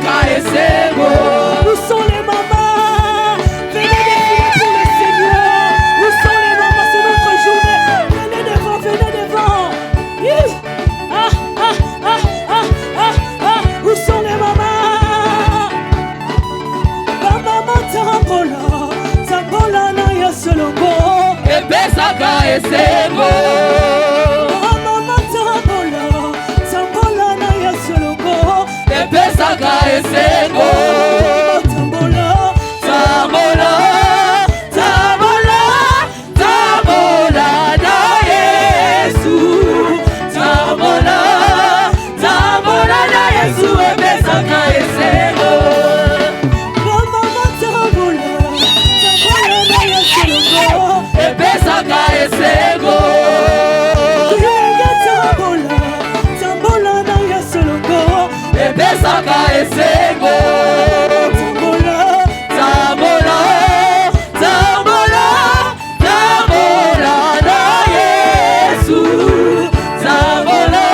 Où sont les mamans? Venez défiler pour le Seigneur. Où sont les mamans? C'est notre journée. Venez devant, venez devant. Où sont les mamans? Ma maman tambola, tambola na ya solongo. Ebesaka esengo. Ma maman tambola, tambola na ya solongo. Ebesaka esengo. Tambola, Tambola, tambola, tambola na Yesu. Tambola, tambola na Yesu. Ebesaka esengo. ma maman tambola, tambola na ya solongo. Ebesaka esengo. Yenga tambola, tambola na ya solongo. Ebesaka esengo. Tambola, Tambola, tambola, tambola na Yesu. Tambola,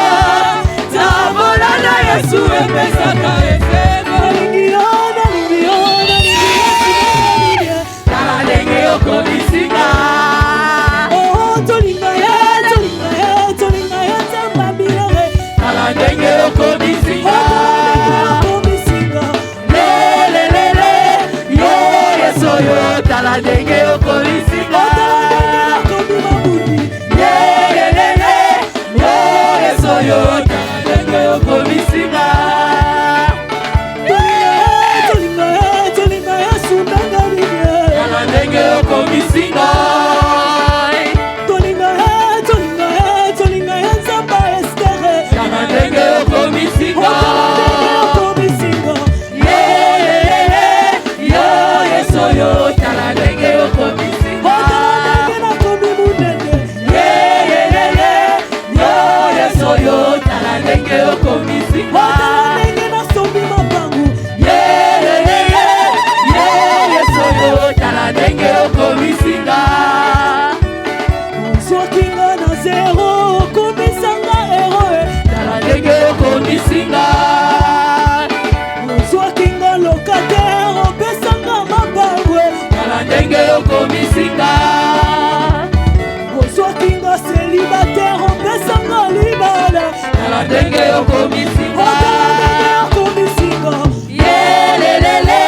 tambola na Yesu. Ebesaka esengo. alingiona, alingiona, alingiona. Tala ndenge okomisinga. Oh, tolinga ya, tolinga ya, tolinga ya, tamba bilere. Tala ndenge okomisinga. Komisinga, Lelelele, yo Yesu yo. Tala ndenge okomisinga. komi mabudi. Lelelele, yo Yesu yo. Tala ndenge okomisinga. Tolinga ya, tolinga ya, sundanga bilere. Tala ndenge okomisinga. Tolinga ya, tolinga ya, tolinga ya, nzamba estere. Tala ndenge okomisinga. Komisinga, Lelelele, yo Yesu yo. Tala ndenge okomisinga. na komi munene. Lelelele, yo Yesu yo. Tala ndenge okomisinga. Ndenge nasombi mabangu. Lelelele, yo Yesu yo. Tala ndenge okomisinga. Sokinga na zero, komisanga eroe. Tala ndenge okomisinga. Sokinga locataire, opesanga mabangwe. Tala ndenge okomisinga. Sokinga célibataire, opesanga libala. Tala ndenge okomisinga. Komisinga, Yelelele,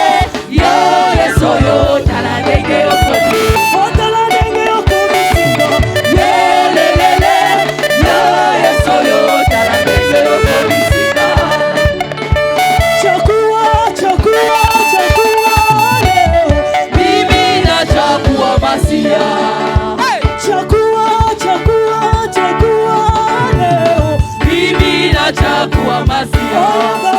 yo Yesu yo. Tala ndenge okomisinga. otala ndenge komisinga. Yelelele, yo Yesu yo. Tala ndenge okomisinga. Chakua, chakua, chakua, leo. Mimi nachagua Masia. Chakua, chakua, chakua, leo. Mimi nachagua Masia. Oh,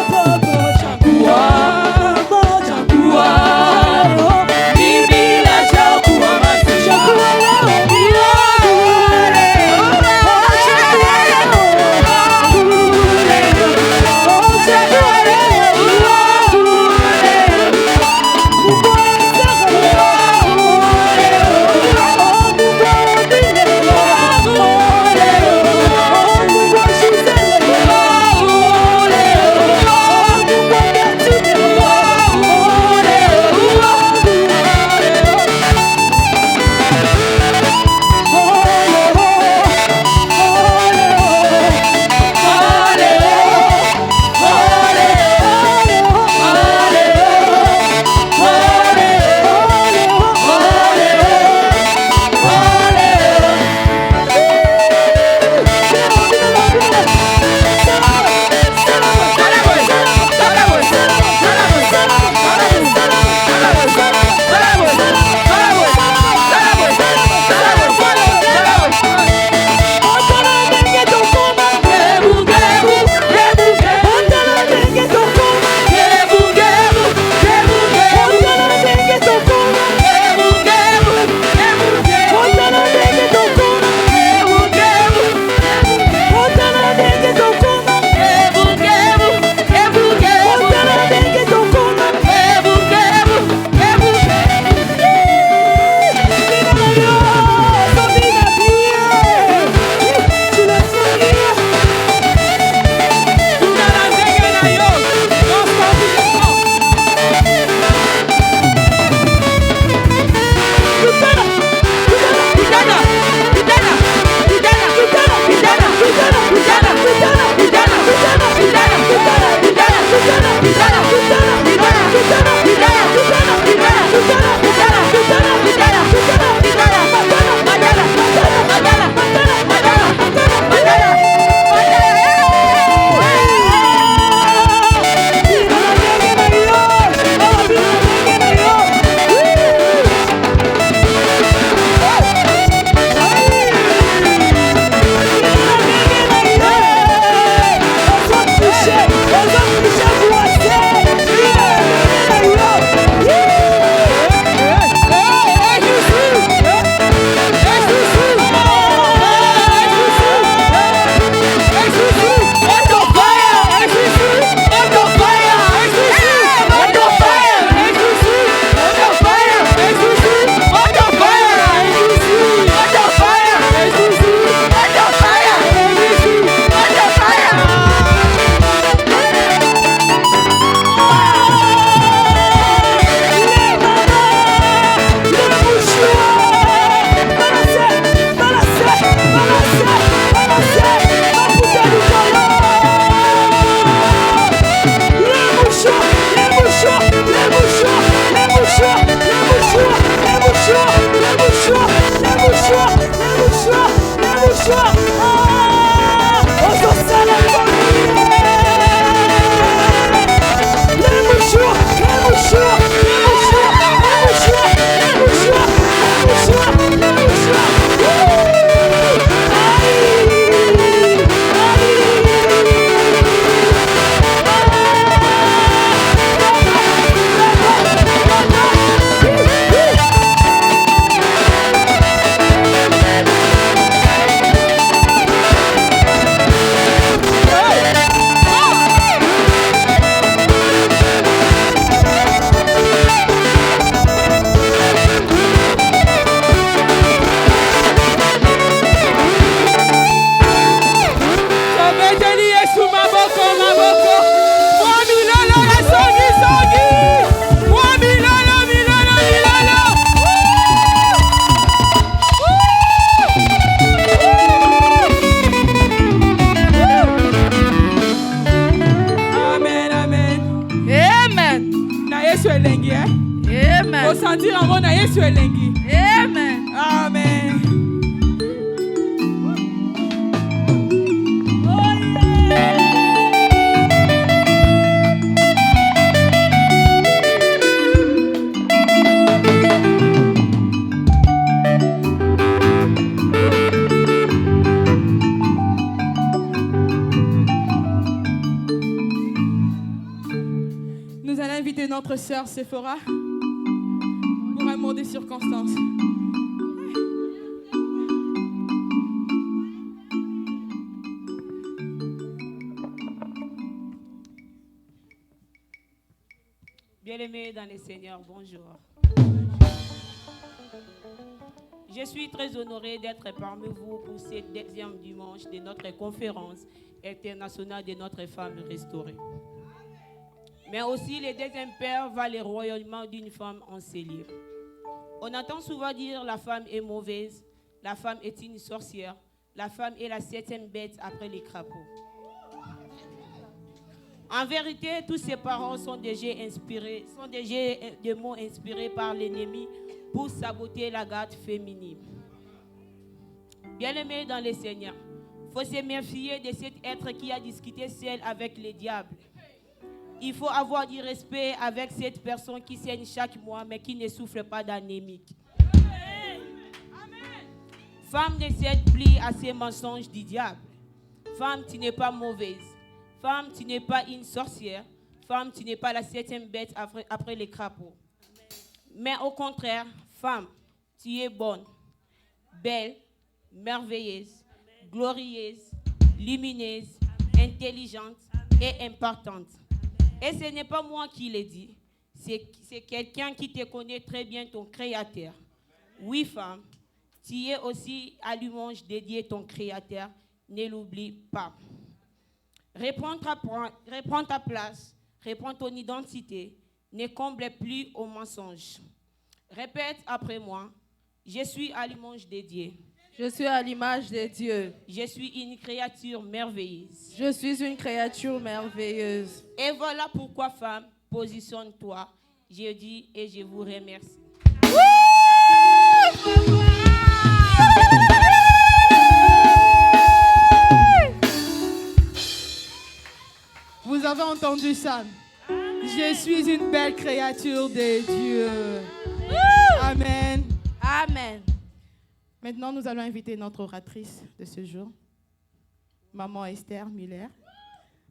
Yesu elengi. Amen. Au sentir en na Yesu elengi. Amen. Amen. Nous allons inviter notre sœur Sephora pour un mot de circonstance. Bien-aimés dans les Seigneurs, bonjour. Je suis très honorée d'être parmi vous pour ce 10e dimanche de notre conférence internationale de notre femme restaurée. Mais aussi, le 2e père va le royaume d'une femme encelée. On entend souvent dire la femme est mauvaise, la femme est une sorcière, la femme est la 7e bête après les crapauds. En vérité, tous ces paroles sont des mots inspirés par l'ennemi pour saboter la garde féminine. Bien-aimés dans le Seigneur, il faut se méfier de cet être qui a discuté seul avec le diable. Il faut avoir du respect avec cette personne qui saigne chaque mois mais qui ne souffre pas d'anémique. Femme, ne cède plus à ces mensonges du diable. Femme, tu n'es pas mauvaise. Femme, tu n'es pas une sorcière. Femme, tu n'es pas la 7e bête après les crapauds. Mais au contraire, femme, tu es bonne, belle, merveilleuse, glorieuse, lumineuse, intelligente et importante. Et ce n'est pas moi qui l'ai dit, c'est quelqu'un qui te connaît très bien, ton Créateur. Oui, femme, tu es aussi à l'image dédié ton Créateur, ne l'oublie pas. Reprends ta place, reprends ton identité, ne comble plus aux mensonges. Répète après moi, je suis à l'image de Dieu. Je suis à l'image de Dieu. Je suis une créature merveilleuse. Je suis une créature merveilleuse. Et voilà pourquoi, femme, positionne-toi. Je dis et je vous remercie. Vous avez entendu ça? Je suis une belle créature de Dieu. Amen. Amen. Maintenant, nous allons inviter notre oratrice de ce jour, Maman Esther Muller.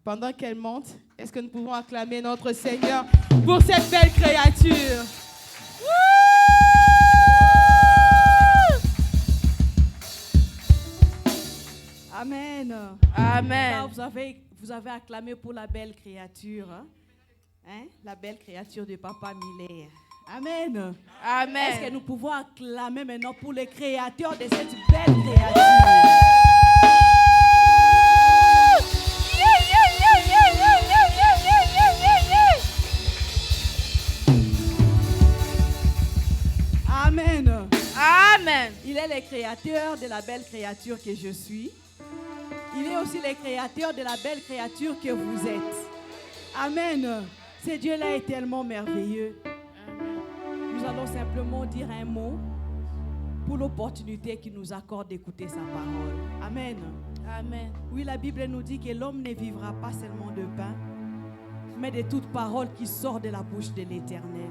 Pendant qu'elle monte, est-ce que nous pouvons acclamer notre Seigneur pour cette belle créature? Amen. Amen. Là, vous avez acclamé pour la belle créature. Hein? La belle créature de Papa Miller. Amen. Amen. Est-ce que nous pouvons acclamer maintenant pour le créateur de cette belle créature? Amen. Amen. Il est le créateur de la belle créature que je suis. Il est aussi le créateur de la belle créature que vous êtes. Amen. Ce Dieu-là est tellement merveilleux. Nous allons simplement dire un mot pour l'opportunité qu'il nous accorde d'écouter sa parole. Amen. Amen. Oui, la Bible nous dit que l'homme ne vivra pas seulement de pain, mais de toute parole qui sort de la bouche de l'Éternel.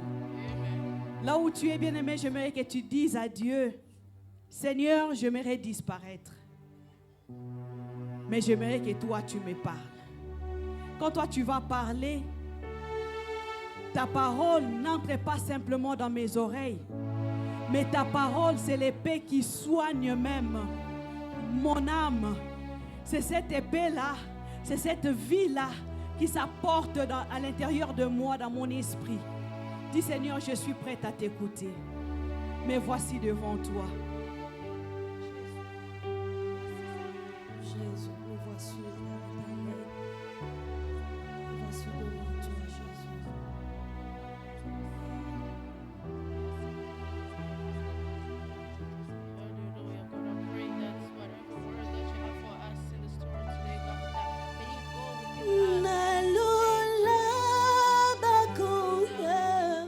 Là où tu es bien-aimé, j'aimerais que tu dises à Dieu, Seigneur, j'aimerais disparaître, mais j'aimerais que toi, tu me parles. Quand toi, tu vas parler, ta parole n'entre pas simplement dans mes oreilles, mais ta parole, c'est l'épée qui soigne même mon âme. C'est cette épée-là, c'est cette vie-là qui s'apporte à l'intérieur de moi, dans mon esprit. Dis Seigneur, je suis prête à t'écouter. Mais voici devant toi. Jésus, nous voici l'éternel. Voici devant toi, Jésus. Hallelujah. God, I pray that whatever word that you have for us in the story today, God, that may you go within us. Nalola bakoya.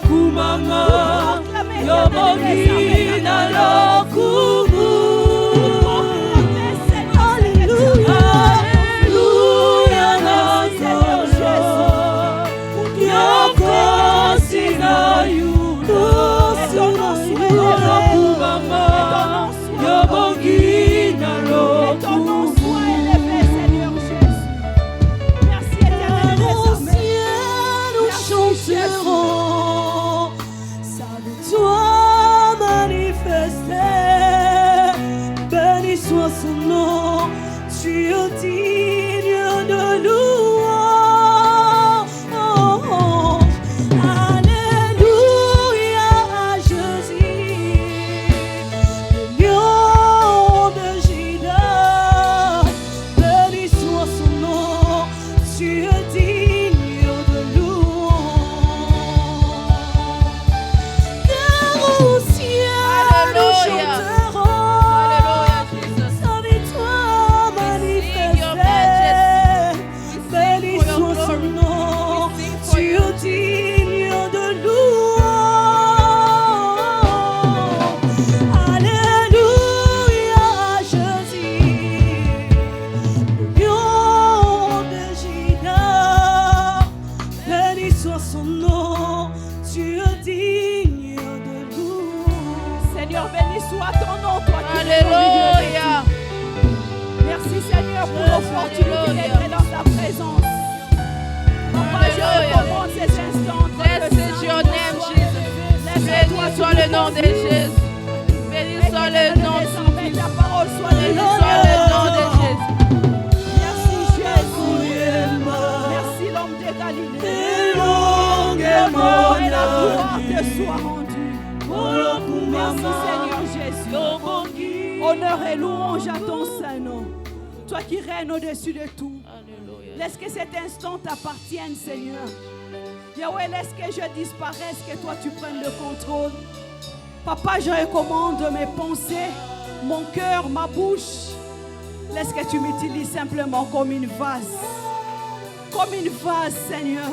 kumama Proclamez yobogina lokumu. Alléluia. Alléluia nazoyo yokosina yuno kumama yobogina Ton nom lokumu. soit élevé, Seigneur Jésus. Merci, éternel des Au armées. ciel nous Merci, chanterons sa victoire manifestée. Béni soit son nom, tu es digne de louange. Alléluia à Jésus, le lion de Juda. Béni soit son nom, tu es digne de louange. Car au ciel nous Alléluia. chanterons Hallelujah, Jesus. sa victoire sing your manifestée. majesty. Béni for your soit son glory. nom, We sing for tu your es digne de louange. Alléluia à Jésus, le lion de Juda. Béni soit son nom, tu es digne de louange. Seigneur, béni soit ton nom, toi qui es au milieu de Alléluia. tout. Merci Seigneur pour l'opportunité d'être dans ta présence. Papa, je Alléluia. recommande ces instants. entre Blessed tes is mains. your name, Jesus. Béni soit le nom de Jésus. Béni soit le nom de Désormais, ta parole soit Béni bénie. soit le nom de Jésus. Merci Jésus. Merci l'homme de Galilée. L'honneur et la gloire te soient rendus. Merci Seigneur Jésus. Honneur et louange à ton saint nom. Toi qui règnes au-dessus de tout. Alléluia. Laisse que cet instant t'appartienne, Seigneur. Yahweh, laisse que je disparaisse, que toi tu prennes le contrôle. Papa, je recommande mes pensées, mon cœur, ma bouche. Laisse que tu m'utilises simplement comme une vase. Comme une vase, Seigneur.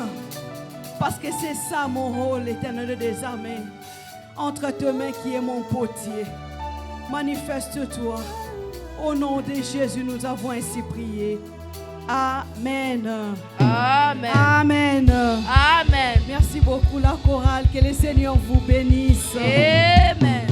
Parce que c'est ça mon rôle, éternel des armées. Entre tes mains qui est mon potier. Manifeste-toi. Au nom de Jésus, nous avons ainsi prié. Amen. Amen. Amen. Amen. Merci beaucoup la chorale. Que le Seigneur vous bénisse. Amen.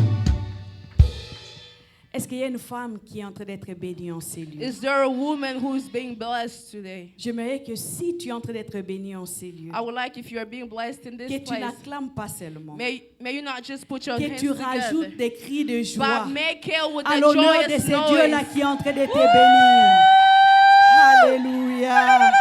Est-ce qu'il y a une femme qui est en train d'être bénie en ces lieux? Is there a woman who is being blessed today? J'aimerais que si tu es en train d'être bénie en ces lieux, I would like if you are being blessed in que this tu place, n'acclames pas seulement, may you not just put your que hands tu together, rajoutes des cris de joie but make it with à the l'honneur de joyous ces dieux-là noise. qui est en train de te bénir. Alléluia.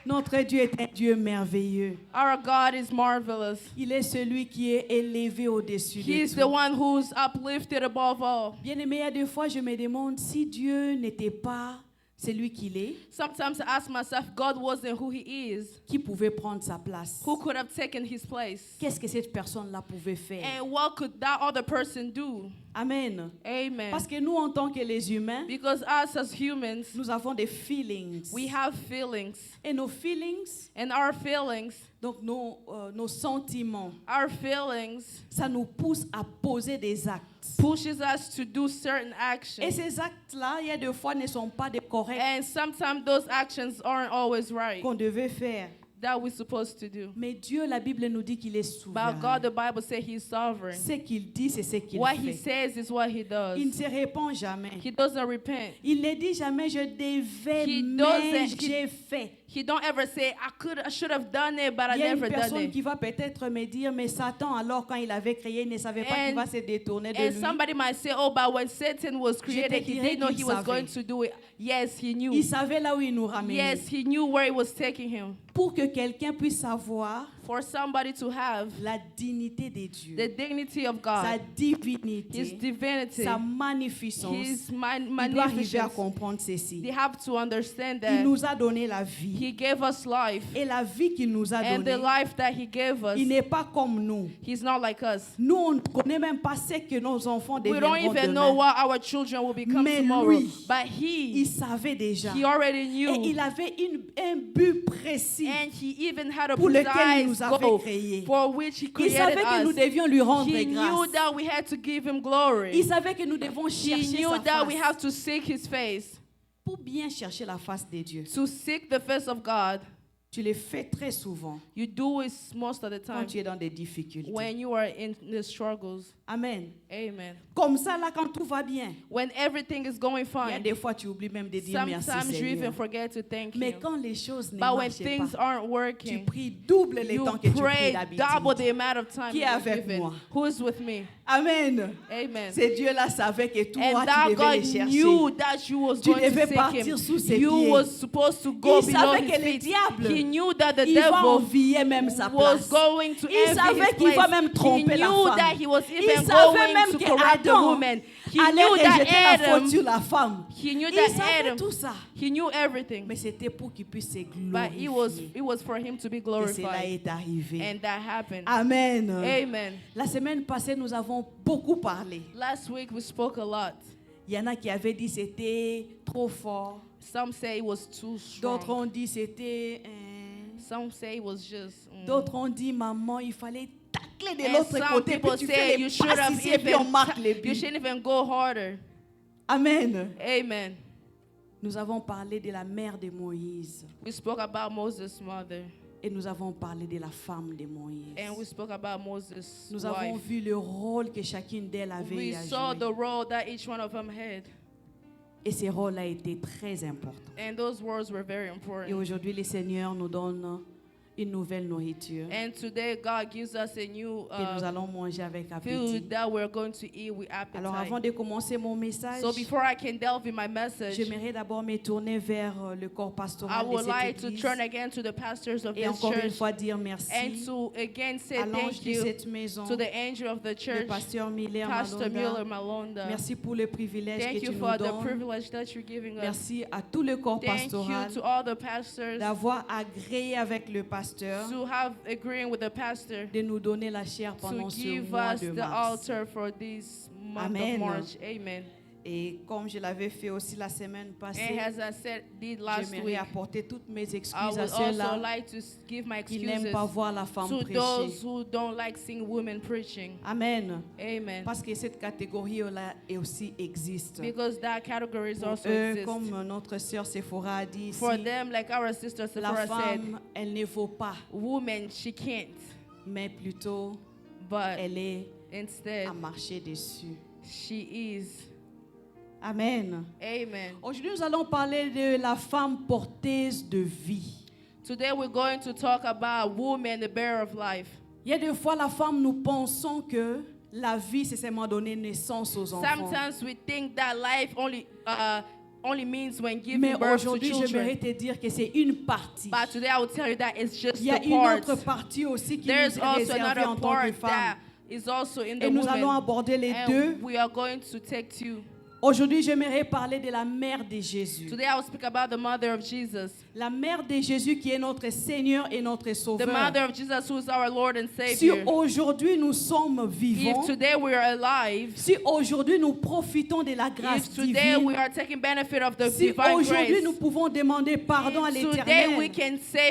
Notre Dieu est un Dieu merveilleux. Our God is marvelous. Il est celui qui est élevé au-dessus He is de the tout. one who's uplifted above all. Bien-aimé, il y a des fois, je me demande si Dieu n'était pas celui qu'il est, Sometimes I ask myself, God wasn't who he is, qui pouvait prendre sa place. who could have taken his place? Qu'est-ce que cette personne-là pouvait faire? And what could that other person do? Amen. Amen. Parce que nous, en tant que les humains, Because us as humans, nous avons des feelings. we have feelings. Et nos feelings, And our feelings, donc nos sentiments, our feelings ça nous pousse à poser des actes. pushes us to do certain Et actions. ces actes-là, il y a des fois, ne sont pas des corrects And sometimes those actions aren't always right qu'on devait faire. that we're supposed to do. Mais Dieu, la Bible nous dit qu'il est souverain. But God, the Bible says he's sovereign. Ce qu'il dit, c'est ce qu'il What he fait. says is what he does. Il ne se répand jamais. He doesn't repent. Il ne dit jamais je devais, He mais doesn't- j'ai fait. He don't ever say, I should have done it, but I Il y a une never done personne it. qui va peut-être me dire, mais Satan, alors quand il avait créé, il ne savait pas qu'il And- va se détourner de And lui. somebody might say, oh, but when Satan was created, he dirais didn't know qu'il he was savait. going to do it. Yes, he knew. Il savait là où il nous ramenait. Yes, he knew where it was taking him. Pour que quelqu'un puisse savoir For somebody to have la dignité de Dieu, the dignity of sa God, divinité, his divinity, sa magnificence, his il doit arriver à magnificence, comprendre ceci. they have to understand Il that nous a donné la vie. He gave us life. et la vie qu'il nous a And the donnée. life that He gave us, Il n'est pas comme nous. He's not like us. Nous, on ne connaît même pas ce que nos enfants We don't deviendront even know demain. what our children will become Mais tomorrow. lui, But Il savait déjà. He already Et knew. il avait un but précis And He even had a pour lequel il nous precise avait goal créés. for which He Il created savait que nous us. devions lui rendre He knew grâce. that we had to give Him glory. Il savait que nous devons He chercher knew sa that we face. have to seek His face. Pour bien chercher la face de Dieu, To seek the face of God, tu le fais très souvent you do it most of the quand time tu es dans des difficultés. when you are in the struggles. Amen. Amen. Comme ça, là, quand tout va bien, When everything is going il y a fine, des fois, tu oublies même de dire merci, sometimes you even Seigneur. forget to thank Mais Him. quand les choses ne But when marchent things pas, aren't tu working, pries double le you temps que tu pries pray double the d'habitude. amount of time Qui est you're avec given. moi? Who is with me? Amen. Amen. Ce Dieu-là savait que toi, And tu that devais God les chercher. knew that you was Tu going to devais seek partir Him. sous ses You pieds. was supposed to go Il below savait His que le feet. diable, He knew that the il va devil envier même sa was place. going to Il envy savait his qu'il va place. même He tromper la knew femme. that he was Il even savait going même to que corrupt the Adam woman. He allait knew that rejeter la faute Adam, sur la femme. he knew Il that savait Adam, tout ça. he knew everything. Mais c'était pour qu'il puisse se But it was glorifier. for him to be Et cela glorified. est arrivé. And that happened. Amen. Amen. La semaine passée, nous avons beaucoup parlé. Last week we spoke a lot. Il y en a qui avaient dit c'était trop fort. Some say it was too D'autres strong. ont dit c'était... Some say it was just. D'autres ont dit, maman, il fallait tacler de And l'autre some côté. Puis people tu say fais you les should passes have ici et puis on even marque les you buts. shouldn't even go harder. Amen. Amen. Nous avons parlé de la mère de Moïse. We spoke about Moses' mother, Et nous avons parlé de la femme de Moïse. and we spoke about Moses' Nous avons wife. vu le rôle que chacune d'elles avait We à saw jouer. the role that each one of them had, Et ce rôle a été très important. and those words were very Et important. aujourd'hui, le Seigneur nous donne une nouvelle nourriture And today, God gives us a new que nous allons manger avec appétit. food that we're going to eat with Alors avant appetite. de commencer mon message, So before I can delve in my message, j'aimerais d'abord me tourner vers le corps I pastoral de would cette like to église turn again to the pastors of et this encore une church fois dire merci and to again say à l'ange thank de you cette maison, to the angel of the le church, pasteur Miller Pastor Malonda. Mueller Malonda. Merci pour le privilège Thank que you tu for nous the donnes. privilege that you're giving us. Merci à tout le corps Thank you pastoral to all the pastors d'avoir agréé avec le pasteur to have agreeing with the pastor de nous donner la chair to pendant ce give mois us de the mars. altar for this month Amen. of March. Amen. Et comme je l'avais fait aussi la semaine passée, And as I said did last j'aimerais week, apporter toutes mes I excuses would à also ceux-là like to give my qui n'aiment excuses pas voir la femme to prêcher. those who don't like seeing women preaching. Amen. Amen. Parce que cette catégorie-là aussi existe. Because that category Pour also eux, exists. comme notre sœur Sephora a dit ici, For them, like our sister la Sephora said, femme, elle ne vaut pas, woman, she can't, mais plutôt, but elle est instead, à marcher dessus. she is. Amen. Amen. Aujourd'hui, nous allons parler de la femme porteuse de vie. Today we're going to talk about woman, the bearer of life. Il y a des fois, la femme, nous pensons que la vie, c'est seulement donner naissance aux enfants. Sometimes we think that life only means when giving Mais birth to aujourd'hui, j'aimerais children. te dire que c'est une partie. But today I will tell you that it's just Il y a the une part. autre partie aussi qui nous There's est also réservée en another tant que part femme. that is also in the Et nous allons woman. aborder les And deux. we are going to take two. Aujourd'hui, j'aimerais parler de la mère de Jésus. Today I will speak about the mother of Jesus. La mère de Jésus qui est notre Seigneur et notre The Sauveur. mother of Jesus who is our Lord and Si Savior. aujourd'hui nous sommes vivants, If today we are alive, si aujourd'hui nous profitons de la grâce if today we divine, are taking benefit of the si divine aujourd'hui grace, nous pouvons demander pardon à today we l'Éternel, can say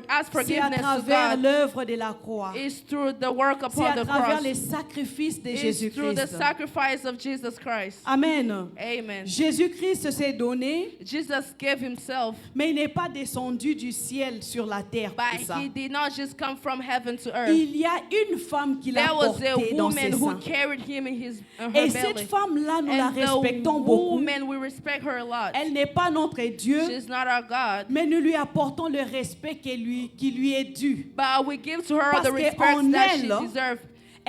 ask c'est à forgiveness to travers God. l'œuvre de la croix. It's through the work C'est upon à the travers cross. les sacrifices de It's through the Jésus-Christ. sacrifice of Jesus Christ. Amen. Amen. Jésus-Christ s'est donné, Jesus gave himself, mais il n'est pas descendu du ciel sur la terre but pour ça. he did not just come from heaven to earth. Il y a une femme qui l'a There was a porté dans woman ses who seins. carried him in her Et cette belly. femme-là, nous la And respectons the beaucoup. woman, we respect her a lot. Elle n'est pas notre Dieu, She's not our God, mais nous lui apportons le respect qui lui est dû. but we give to her Parce the respect qu'en that she elle, deserves.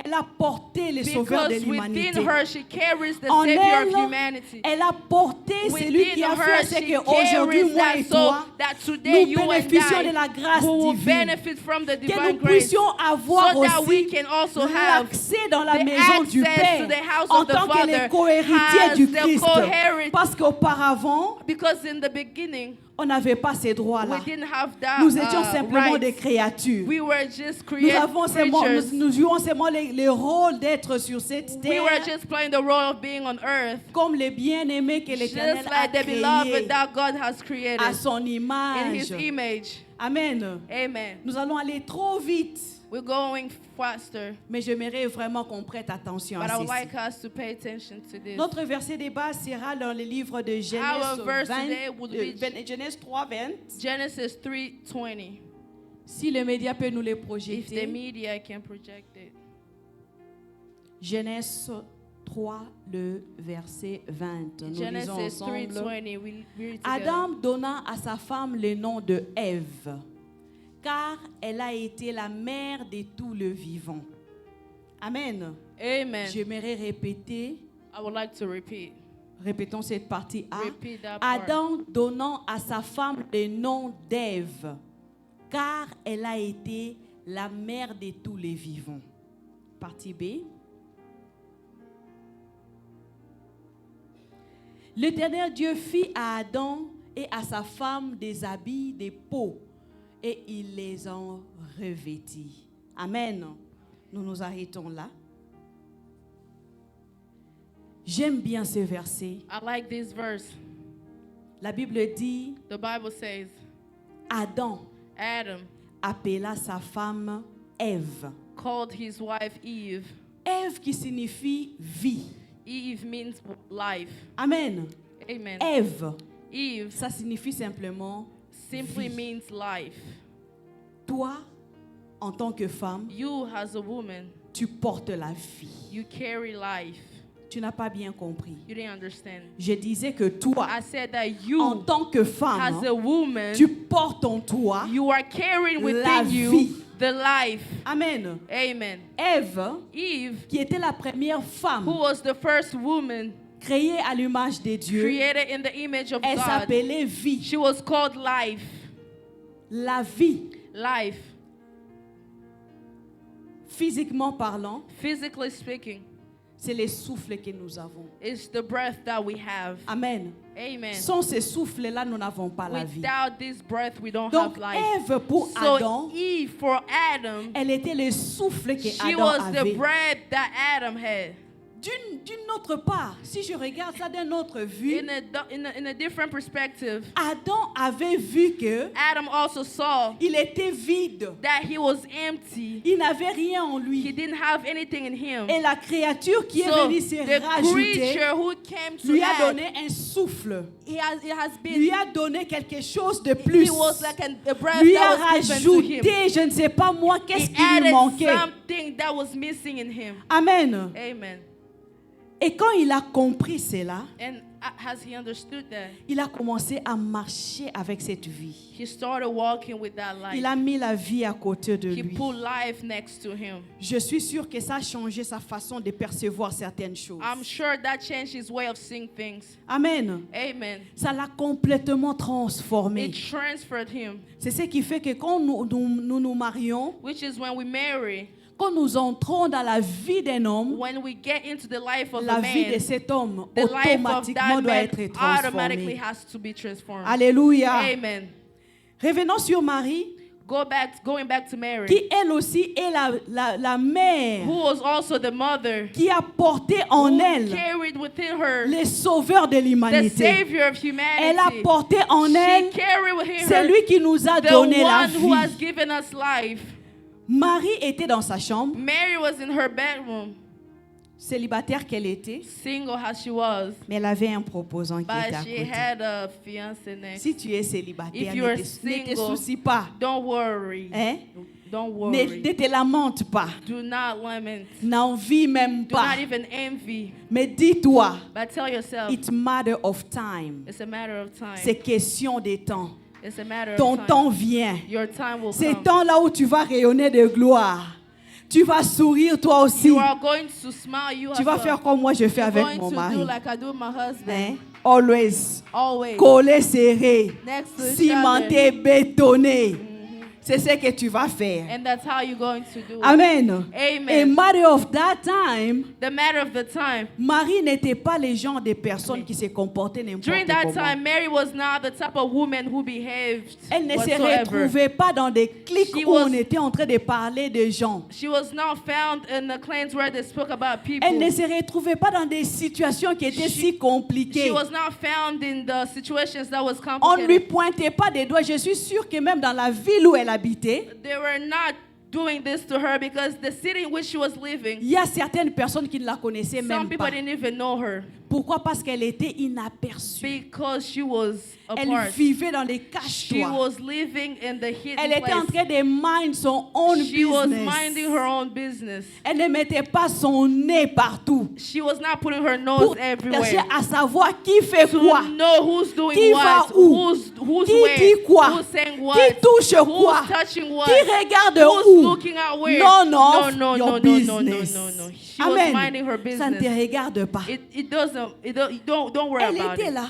Elle a porté le sauveur de Because l'humanité. within her, she carries the En Savior elle, of humanity. elle a porté celui qui a fait ce she qu'aujourd'hui, carries moi that et soul toi, that today nous you and bénéficions de la I grâce who will divine. benefit from the Que divine nous grace, puissions avoir so that we aussi can also have l'accès dans la the maison du access Père to the house en of the tant que les Father co-héritiers as du the Christ. co-herit. Parce qu'auparavant, Because in the beginning, On n'avait pas ces We droits-là. didn't have that Nous étions simplement rights. des créatures. We were just Nous, nous jouons seulement les rôles d'être sur cette We terre were just playing the role of being on earth. comme les bien-aimés que l'Éternel Just a like the beloved créés that God has created à son in His image. image. Amen. Amen. Nous allons aller trop vite, We're going faster, mais j'aimerais vraiment qu'on prête attention but I à would ceci. like us to pay attention to this. Notre verset de base sera dans le livre de Genèse, Our verse today would be Genèse 3:20. Genesis 3:20. Si les médias peuvent nous les If the projeter. media can project it. Genèse 3, le verset 20. Nous lisons Genesis ensemble. 3:20. We read it together. Adam donna à sa femme le nom de Ève, car elle a été la mère de tout le vivant. Amen. Amen. J'aimerais répéter, I would like to repeat. répétons cette partie A. Repeat that part. Adam donnant à sa femme le nom d'Ève, car elle a été la mère de tous les vivants. Partie B. L'Éternel Dieu fit à Adam et à sa femme des habits, des peaux, et il les en revêtit. Amen. Nous nous arrêtons là. J'aime bien ce verset. I like this verse. La Bible dit, The Bible says, Adam Adam appela sa femme Ève. called his wife Eve. Ève qui signifie vie. Eve means life. Amen. Amen. Ève, Eve ça signifie simplement simply vie. means life. Toi, en tant que femme, You, as a woman, tu portes la vie. you carry life. Tu n'as pas bien compris. You didn't understand. Je disais que toi, I said that en you, tant que femme, as a woman, tu portes en toi. you are carrying la within you vie. the life. Amen. Amen. Ève, Eve, qui était la première who femme was the first woman créée à l'image de Dieu, created in the image of elle God, s'appelait vie. she was called life. La vie, Life, physiquement parlant, physically speaking, c'est les souffles que nous avons. is the breath that we have. Amen. Amen. Sans ces souffles-là, nous n'avons pas la vie. Without this breath, we don't Donc, have life. Ève, pour So Adam, Eve, for Adam, elle était le souffle que she Adam was the avait. breath that Adam had. D'une autre part, si je regarde ça d'une autre vue, In a different perspective, Adam avait vu que Adam also saw il était vide. that he was empty. Il n'avait rien en He lui. didn't have anything in him. Et la créature qui est So venue se the rajouter creature who came to lui a add, donné un souffle. it has Lui been, a donné quelque chose de plus. he was like a breath Lui a that was given to him. rajouté, je ne sais pas moi, qu'est-ce He qui lui added manquait. something that was missing in him. Amen. Amen. Et quand il a compris cela, And has he understood that? il a commencé à marcher avec cette vie. He started walking with that life. Il a mis la vie à côté de He lui. put life next to him. Je suis sûre que ça a changé sa façon de percevoir certaines choses. I'm sure that changed his way of seeing things. Amen. Amen. Ça l'a complètement transformé. It transferred him, C'est ce qui fait que quand nous marions, which is when we marry, quand nous entrons dans la vie d'un homme, when we get into the life of la a vie de man, cet homme the life of automatiquement that doit man être automatically transformée. has to be transformed. Alléluia. Amen. Revenons sur Marie, Going back to Mary, qui elle aussi est la mère who was also the mother, qui a porté en who elle carried within her les sauveurs de the l'humanité. Savior of Elle a humanity. porté en elle She carried within her celui qui nous a the donné la one who has vie. given us life. Marie était dans sa chambre, Mary was in her bedroom, célibataire qu'elle était, single as she was, mais elle avait un proposant qui était à but she côté. had a fiancé next. Si tu es célibataire, If you ne are te single, soucie pas. Don't worry. Hein? Don't Ne worry. te lamente pas. Do not lament. N'envie même Do pas. not even envy. Mais dis-toi, But tell yourself, it's matter of time. it's a matter of time. C'est question de temps. It's a matter Ton of time. temps vient. Your time will C'est come. temps-là où tu vas rayonner de gloire. Tu vas sourire toi aussi. You are going to smile. You Tu as vas well. faire comme moi je fais You're avec going mon to mari. do like I do with my husband. Hein? Always. Always. Collé, serré. Next to each Cimenté, other. bétonné. c'est ce que tu vas faire. And that's how you're going to do it. Amen. Amen. Et matter of that time, The matter of the time. Marie n'était pas le genre de personne qui se comportait n'importe During that comment. time, Mary was not the type of woman who behaved Elle ne se whatsoever. retrouvait pas dans des clics She où was- on était en train de parler de gens. She was not found in the clans where they spoke about people. Elle ne se retrouvait pas dans des situations qui étaient si compliquées. She was not found in the situations that was On ne lui complicated. pointait pas des doigts. Je suis sûre que même dans la ville où elle habitait, They were not doing this to her because the city in which she was living, il y a certaines personnes qui ne la connaissaient some même people pas. didn't even know her Pourquoi? Parce qu'elle était inaperçue. because she was Elle apart. vivait dans les She cache-toi. was living in the hidden Elle était en place. train de mind son own She was business. minding her own business. Elle ne mettait pas son nez partout She was not putting her pour nose chercher everywhere. à savoir qui fait To quoi, know who's doing qui va what, où, who's qui where, dit quoi, who's saying what, qui touche who's quoi, touching what, qui regarde who's où. looking at where. None no, of no, your no, business. no. She was Amen. minding her Ça ne te business. regarde pas. Don't worry Elle about était it. là.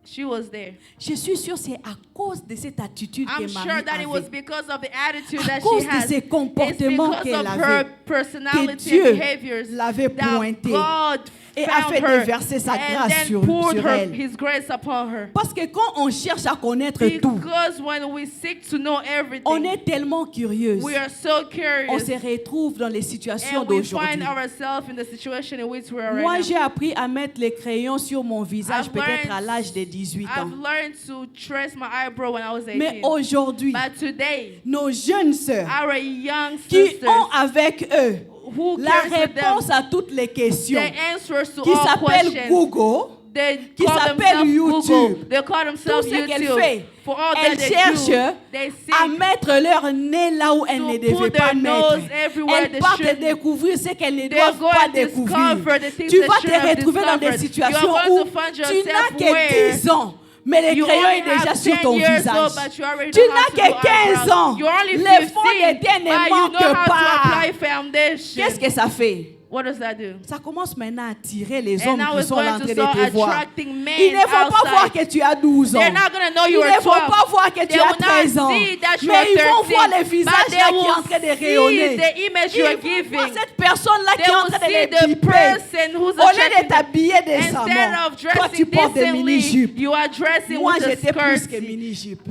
She was there. Je suis sûre que c'est à cause de cette attitude I'm que sure Marie that it was avait. because of the attitude À that cause she de has. ses It's comportements because qu'elle of her avait, que personality Dieu and behaviors l'avait that pointée God et a found fait her déverser sa and grâce then sur poured elle. His grace upon her. Parce que quand on cherche à connaître tout, Because when we seek to know on everything, est tellement curieuse. we are so On curious se retrouve dans les situations and we d'aujourd'hui. find ourselves in the situation in which we are Moi, right j'ai appris à mettre les crayons sur mon visage I've peut-être à learned- l'âge de 18 now. ans. I've learned to trace my eyebrow when I was 18. Mais aujourd'hui, But today, nos jeunes sœurs our young qui sisters ont avec eux who la carries with them réponse à toutes les questions, the answers to qui all s'appelle questions. Google, They qui call s'appelle themselves Google. YouTube. They call tout themselves ce qu'elle YouTube. fait, For all elle that they cherche do, they à seek mettre leur nez là où elle to ne put devait their pas mettre. nose everywhere Elles they partent shouldn't. découvrir ce qu'elles ne They doivent go pas and découvrir. discover the things Tu they vas shouldn't te have retrouver dans des discovered. situations You are going où to find tu yourself n'as que where 10 ans, mais le you crayon only est déjà have sur 10 ton years visage. old, but you already Tu know how n'as to que do 15 eyebrows. ans. You're only Le 15, fond de teint but ne you know manque how to pas. apply foundation. Qu'est-ce que ça fait? What does that do? Ça commence maintenant à attirer les And hommes now qui it's sont là en going train to de start te voir. attracting men Ils ne vont pas voir outside. que tu as 12 ans. They're not going to know Ils you ne are vont 12. pas voir que tu They as will not 13 ans. see that you Mais are ils vont 13, voir le but visage they là qui est will en train de see rayonner. the image Ils you are vont giving. voir cette personne là qui They est en will train de see les the piper. person who's Au lieu de attracting them. t'habiller Instead décemment, of toi tu dressing portes des decently, mini-jupes. you are dressing Moi with a j'étais plus skirt. que mini-jupe.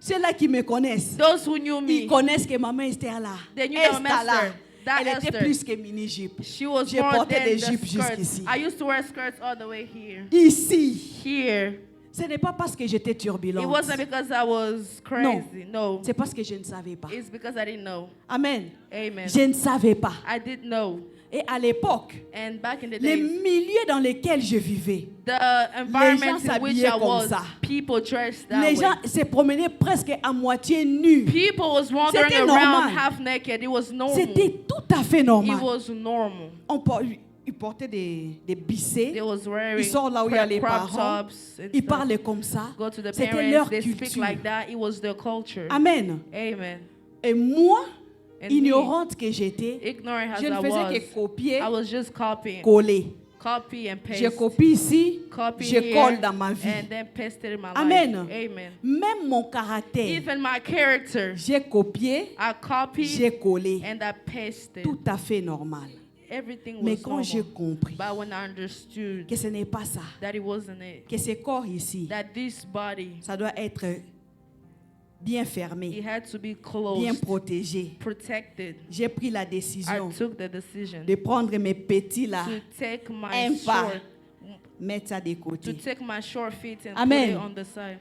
Ceux-là qui me connaissent, Those who knew ils me, connaissent que maman Esther là. they knew that Esther Master, là. that Elle était Esther, plus que mini-jupe. she was J'ai more porté than des the jupes skirts. jusqu'ici. I used to wear skirts all the way here. Ici, Here. ce n'est pas parce que j'étais It turbulente. wasn't because I was crazy. No. C'est parce que je ne savais pas. It's because I didn't know. Amen. Amen. Je ne savais pas. I didn't know. Et à l'époque, And back in the les days, milieux dans lesquels je vivais, the environment in which s'habillaient I comme was, ça. people dressed that les way. gens se promenaient presque à moitié nus. People was wandering C'était around normal. half naked. It was normal. C'était tout à fait It normal. was normal. Ils portaient des bissés. They was wearing Ils sortent là où il y a les crop parents. tops and Ils stuff. parlaient comme ça. Go to the C'était parents. leur They speak culture. like that. It was their culture. Amen. Amen. Et moi, And ignorante que j'étais, me, ignorant as je ne I faisais was, que copier, I was just copying, coller. copy and paste. Je copie ici, Copy je here, colle dans ma vie. and then paste it in my Amen. life. Amen. Même mon caractère, Even my character, j'ai copié, I copied j'ai collé. and I pasted. Tout à fait normal. Everything Mais was quand j'ai normal. compris But when I understood que ce n'est pas ça, that it wasn't it, que ce corps ici, that this body, ça doit être bien it fermé, had to be bien closed, protégé. protected, J'ai pris la I décision took the decision de prendre mes petits là, to take my un pas, short, mettre ça de to côté. take my short feet and Amen. put it on the side.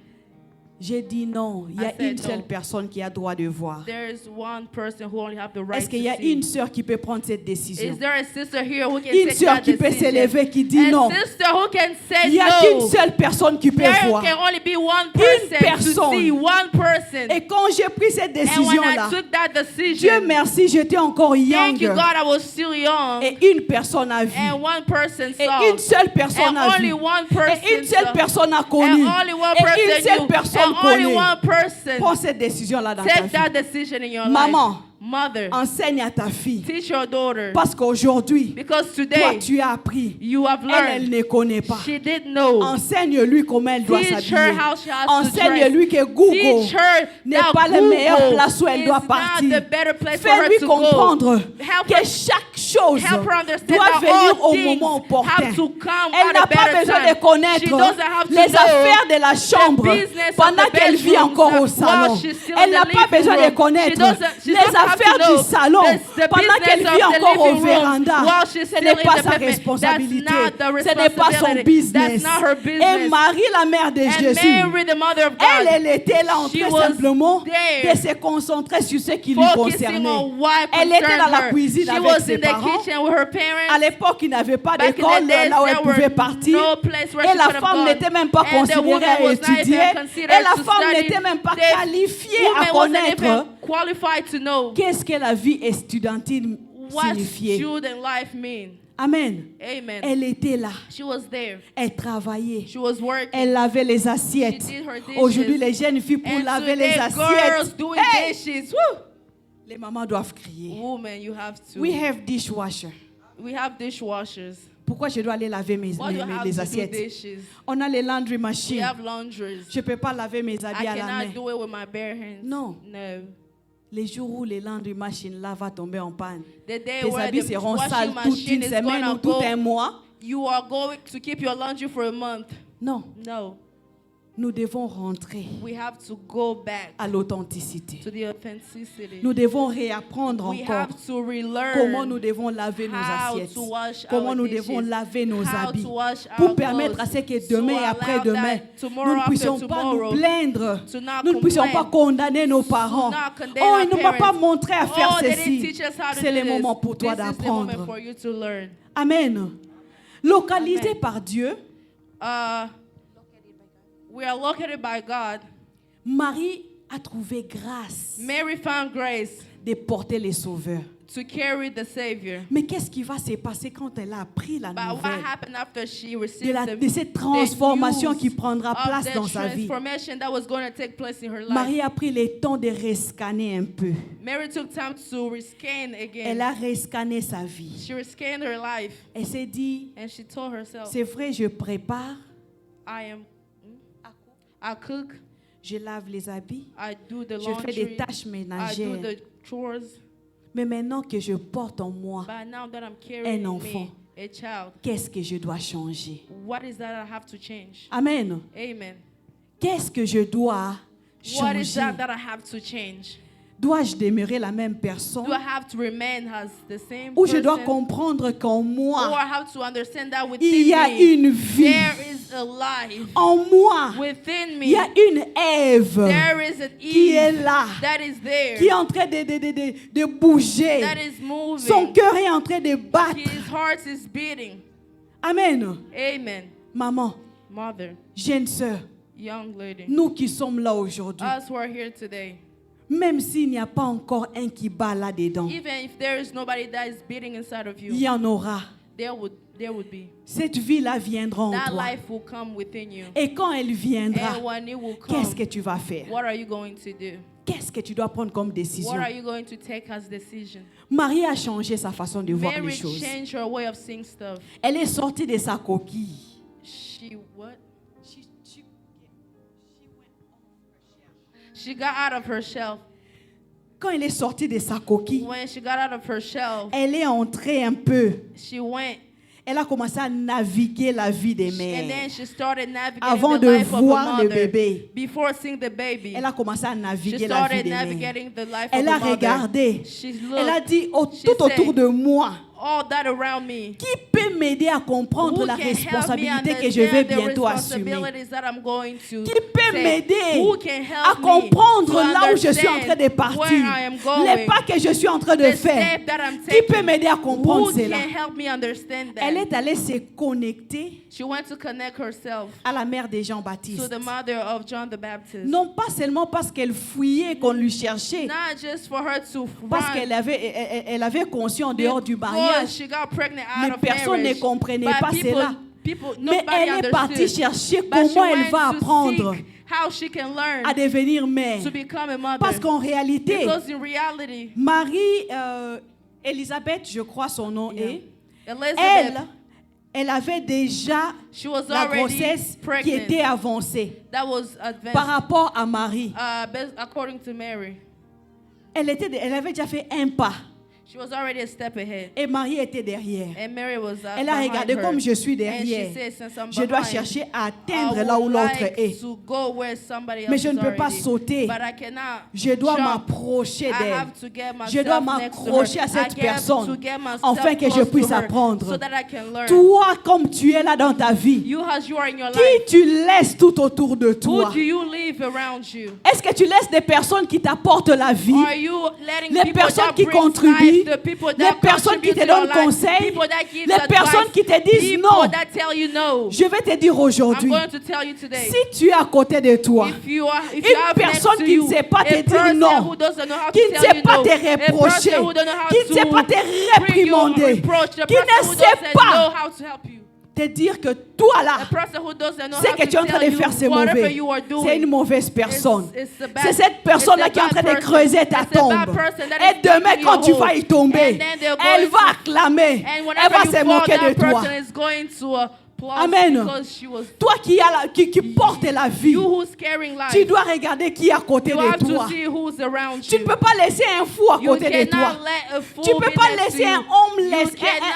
J'ai dit non, il y a I said une seule no. personne qui a droit de voir. There is one person who only have the right Est-ce qu'il y to a see. une sœur qui peut prendre cette décision? Is there a sister here who can Une take sœur that qui peut decision? s'élever, qui dit non. A sister who can say Il n'y a qu'une no. seule personne qui peut There voir. can only be one person to personne. see, one person. Et quand j'ai pris cette And when décision-là, I took that Dieu decision, merci, j'étais encore thank you young. God, I was still young. Et une personne a vu. And one person Et saw. une seule personne And a only vu. one person Et une seule saw. personne a And connu. only one Et une person seule knew. personne And only connaît. one person. Prends cette décision-là dans ta Take vie. that decision in your Maman, life. Mother, enseigne à ta fille. teach your daughter. Parce qu'aujourd'hui, Because toi, today, tu as appris. you have Elle learned. ne connaît pas. She didn't know. Enseigne-lui comment elle doit Teach her s'habiller. how she has to Enseigne-lui que Google Teach her n'est that pas la meilleure Google place où elle is doit not partir. the better place for her Fais-lui to go. comprendre Help que her- chaque chose Help her understand doit that venir all au things moment opportun. have to come Elle at n'a a pas better besoin time. de connaître She doesn't have to les know affaires de la chambre business of pendant the qu'elle vit bedrooms encore au while salon. she's still Elle in n'a the pas living besoin de room. connaître She doesn't les have to affaires know du salon the pendant qu'elle business vit of the encore au living room véranda. while she's Ce still n'est in pas the sa bedroom. responsabilité. That's not the Ce n'est pas son responsibility. business. That's not her Et business. Marie, la mère de And Jésus, Mary, the mother of God, elle était là en she train was simplement there, de se concentrer sur ce qui lui focusing concernait. on what Elle était concerned dans la her. cuisine She avec was ses in the parents. kitchen with her parents. À l'époque, il n'avait pas Back in d'école the days, là où elle there pouvait were partir. no place where Et she la could have femme gone. n'était même pas And the considérée woman à was not étudier. even Et considered la to femme study. n'était même pas The qualifiée à woman wasn't even connaître qualified to know qu'est-ce que la vie estudiantine what signifiait. student life mean. Amen. Amen. Elle était là. She was there. Elle travaillait. She was working. Elle lavait les assiettes. She did her dishes. Aujourd'hui, les jeunes filles pour And laver today, les girls assiettes. doing Hey! dishes. Woo! Les mamans doivent crier. Woman, you have to. We have dishwasher. We have dishwashers. Pourquoi je dois aller laver Why do you have les to do assiettes? dishes? On a les laundry We machines. have laundries. Je ne peux pas laver mes I habits à la main. cannot do it with my bare hands. Non. No. Les jours où les laundry machines là va tomber en panne. The day Tes where habits the seront sales washing toute machine une is semaine gonna ou tout un go, mois. you are going to keep your laundry for a month. Non, No. nous devons rentrer We have to go back à l'authenticité. to the authenticity. Nous devons réapprendre We encore have to relearn comment nous devons laver nos how assiettes, to wash comment our nous dishes, devons laver nos how habits, to wash pour our permettre à clothes, ce que to demain et allow après-demain, that tomorrow nous ne after puissions pas nous tomorrow, plaindre, to not nous ne puissions pas complain, condamner nos parents. not condemn Oh, our il ne m'a pas parents. montré à faire Oh, they didn't ceci. teach us how to C'est do le this. moment pour toi This is the moment d'apprendre. for you to learn. Amen. Localisé Amen. par Dieu, We are located by God. Marie a trouvé grâce Mary found grace de porter les sauveurs. to carry the Savior. Mais qu'est-ce qui va se passer quand elle a appris la But what nouvelle happened after she de, received de cette transformation news qui prendra of place the dans sa vie? transformation that was going to take place in her life? Marie a pris le temps de rescanner un peu. Mary took time to rescan again. Elle a rescanné sa vie. She rescanned her life Elle s'est dit, and she told herself, c'est vrai, je prépare, I cook, je lave les habits, I do the je fais des laundry, tâches I do ménagères. the chores. Mais maintenant que je porte en moi, But now that I'm carrying enfant. me, a child, qu'est-ce que je dois changer? what is that I have to change? Amen. Amen. Qu'est-ce que je dois What is changer? that I have to change? Dois-je demeurer la même personne? Do I have to remain as the same Ou je dois person? comprendre qu'en Or moi, I have to understand that il y a within me, une vie. there is a life. En moi, Within il y a me, une Ève there is an qui est Eve là, that is there, qui est en train de bouger. that is Son moving. cœur est en train de battre. His heart is beating. Amen. Amen. Maman, Mother, jeune sœur, young lady, nous qui sommes là aujourd'hui, us who are here today, même s'il n'y a pas encore un qui bat là-dedans, even if there is nobody that is beating inside of il you, y en aura. there would be. Cette vie-là viendra en That toi. life will come within you. Et quand elle viendra, And when it will come, qu'est-ce que tu vas faire? what are you going to do? Qu'est-ce que tu dois prendre comme décision? What are you going to take as decision? Marie a changé sa façon de voir les Mary choses. changed her way of seeing stuff. Elle est sortie de sa coquille. She what? She got out of her shell. Quand elle est sortie de sa coquille, When she got out of her shell, elle est entrée un peu. she went Elle a commencé à naviguer la vie des and mères. then she started navigating Avant the de life of a voir le mother. bébé, Before seeing the baby, elle a commencé à she naviguer la vie started des mères. navigating the life Elle of a a mother. regardé. She Elle a looked dit She tout autour said, de moi, all that around me. qui peut m'aider à comprendre Who la can help me responsabilité que je vais understand the bientôt assumer? responsibilities that I'm going to Qui peut take? m'aider Who can à help me comprendre to là où je suis en understand train de partir, where I am going? les pas que je suis en train de The faire? step that I'm Qui peut taking? m'aider à comprendre Who cela? can help me understand that? Elle est allée se connecter She went to connect herself à la mère de to Jean-Baptiste. the mother of John the Baptist. Non pas seulement parce qu'elle fouillait qu'on lui cherchait, Not just for her to parce run, qu'elle avait conscience en dehors du because mariage. she got pregnant out Mais of personne ne marriage. comprenait But pas people cela. Mais nobody elle est partie understood. chercher But comment she elle went va to apprendre seek how she can learn à devenir mère. to become a mother. Parce qu'en réalité, Because in reality, Marie, Elisabeth, je crois son nom est, Elizabeth, elle avait déjà she was la already grossesse qui pregnant. était avancée That was advanced. par rapport à Marie. According to Mary, Elle avait déjà fait un pas she was already a step ahead. et Marie était derrière. And Mary was Elle a behind regardé her. comme je suis And derrière. she said, since I'm Je dois behind, chercher à I atteindre would là où l'autre like est. to go where somebody else Mais je ne is peux pas already. sauter. But I cannot Je dois jump. m'approcher I d'elle. have to get Je dois myself next to m'accrocher her. à cette I have personne to get myself afin que je close to puisse her apprendre. so that I can learn. Toi, comme tu es là dans ta vie, You as you are in your qui life, tu laisses tout autour de who toi? do you leave around you? Est-ce que tu laisses des personnes qui t'apportent la vie? Are you letting Les people personnes that qui brings contribuent, life, the people les that personnes qui contribute te to your donnent life, conseil, people that give les advice, personnes qui te disent people non? that tell you no. Je vais te dire I'm aujourd'hui, going to tell you today. si tu es à côté de toi, If you une have personne next to qui you ne sait pas te a dire person non, who doesn't know how qui to ne tell sait you pas no, te a reprocher, person who don't know how qui ne sait to pas te bring you a réprimander, reproach, the qui person ne who sait doesn't pas know how to help you, te dire que toi là, a person who doesn't know c'est how que to tu es en train tell de you faire c'est whatever mauvais. you are doing. C'est une mauvaise personne. It's a bad- C'est cette personne-là it's a qui est en train bad de person. creuser ta It's a tombe. bad person that Et is demain, digging quand tu your vas hole. y tomber, And then they're elle going va to- acclamer. And Elle whenever va you se fall, moquer de that toi. person is going to applause Amen. because she was Toi qui porte la vie, you who's carrying life. tu dois regarder qui est à côté You de have toi. to see who's around Tu you. ne peux pas laisser un fou à You côté de toi. cannot let a fool Tu ne peux be pas next to laisser you. un homeless, You cannot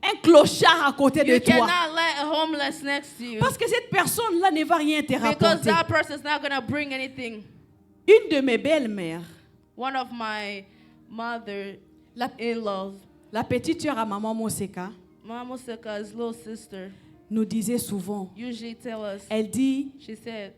un clochard à côté de You toi. cannot let a homeless next to you. Parce que cette personne-là ne va rien te Because rapporter. that person's not going to bring anything. Une de mes belles-mères, One of my mother-in-laws, la petite sœur à maman Moseka, Mama Seka's little sister, nous disait souvent, usually tell us, elle dit, she said,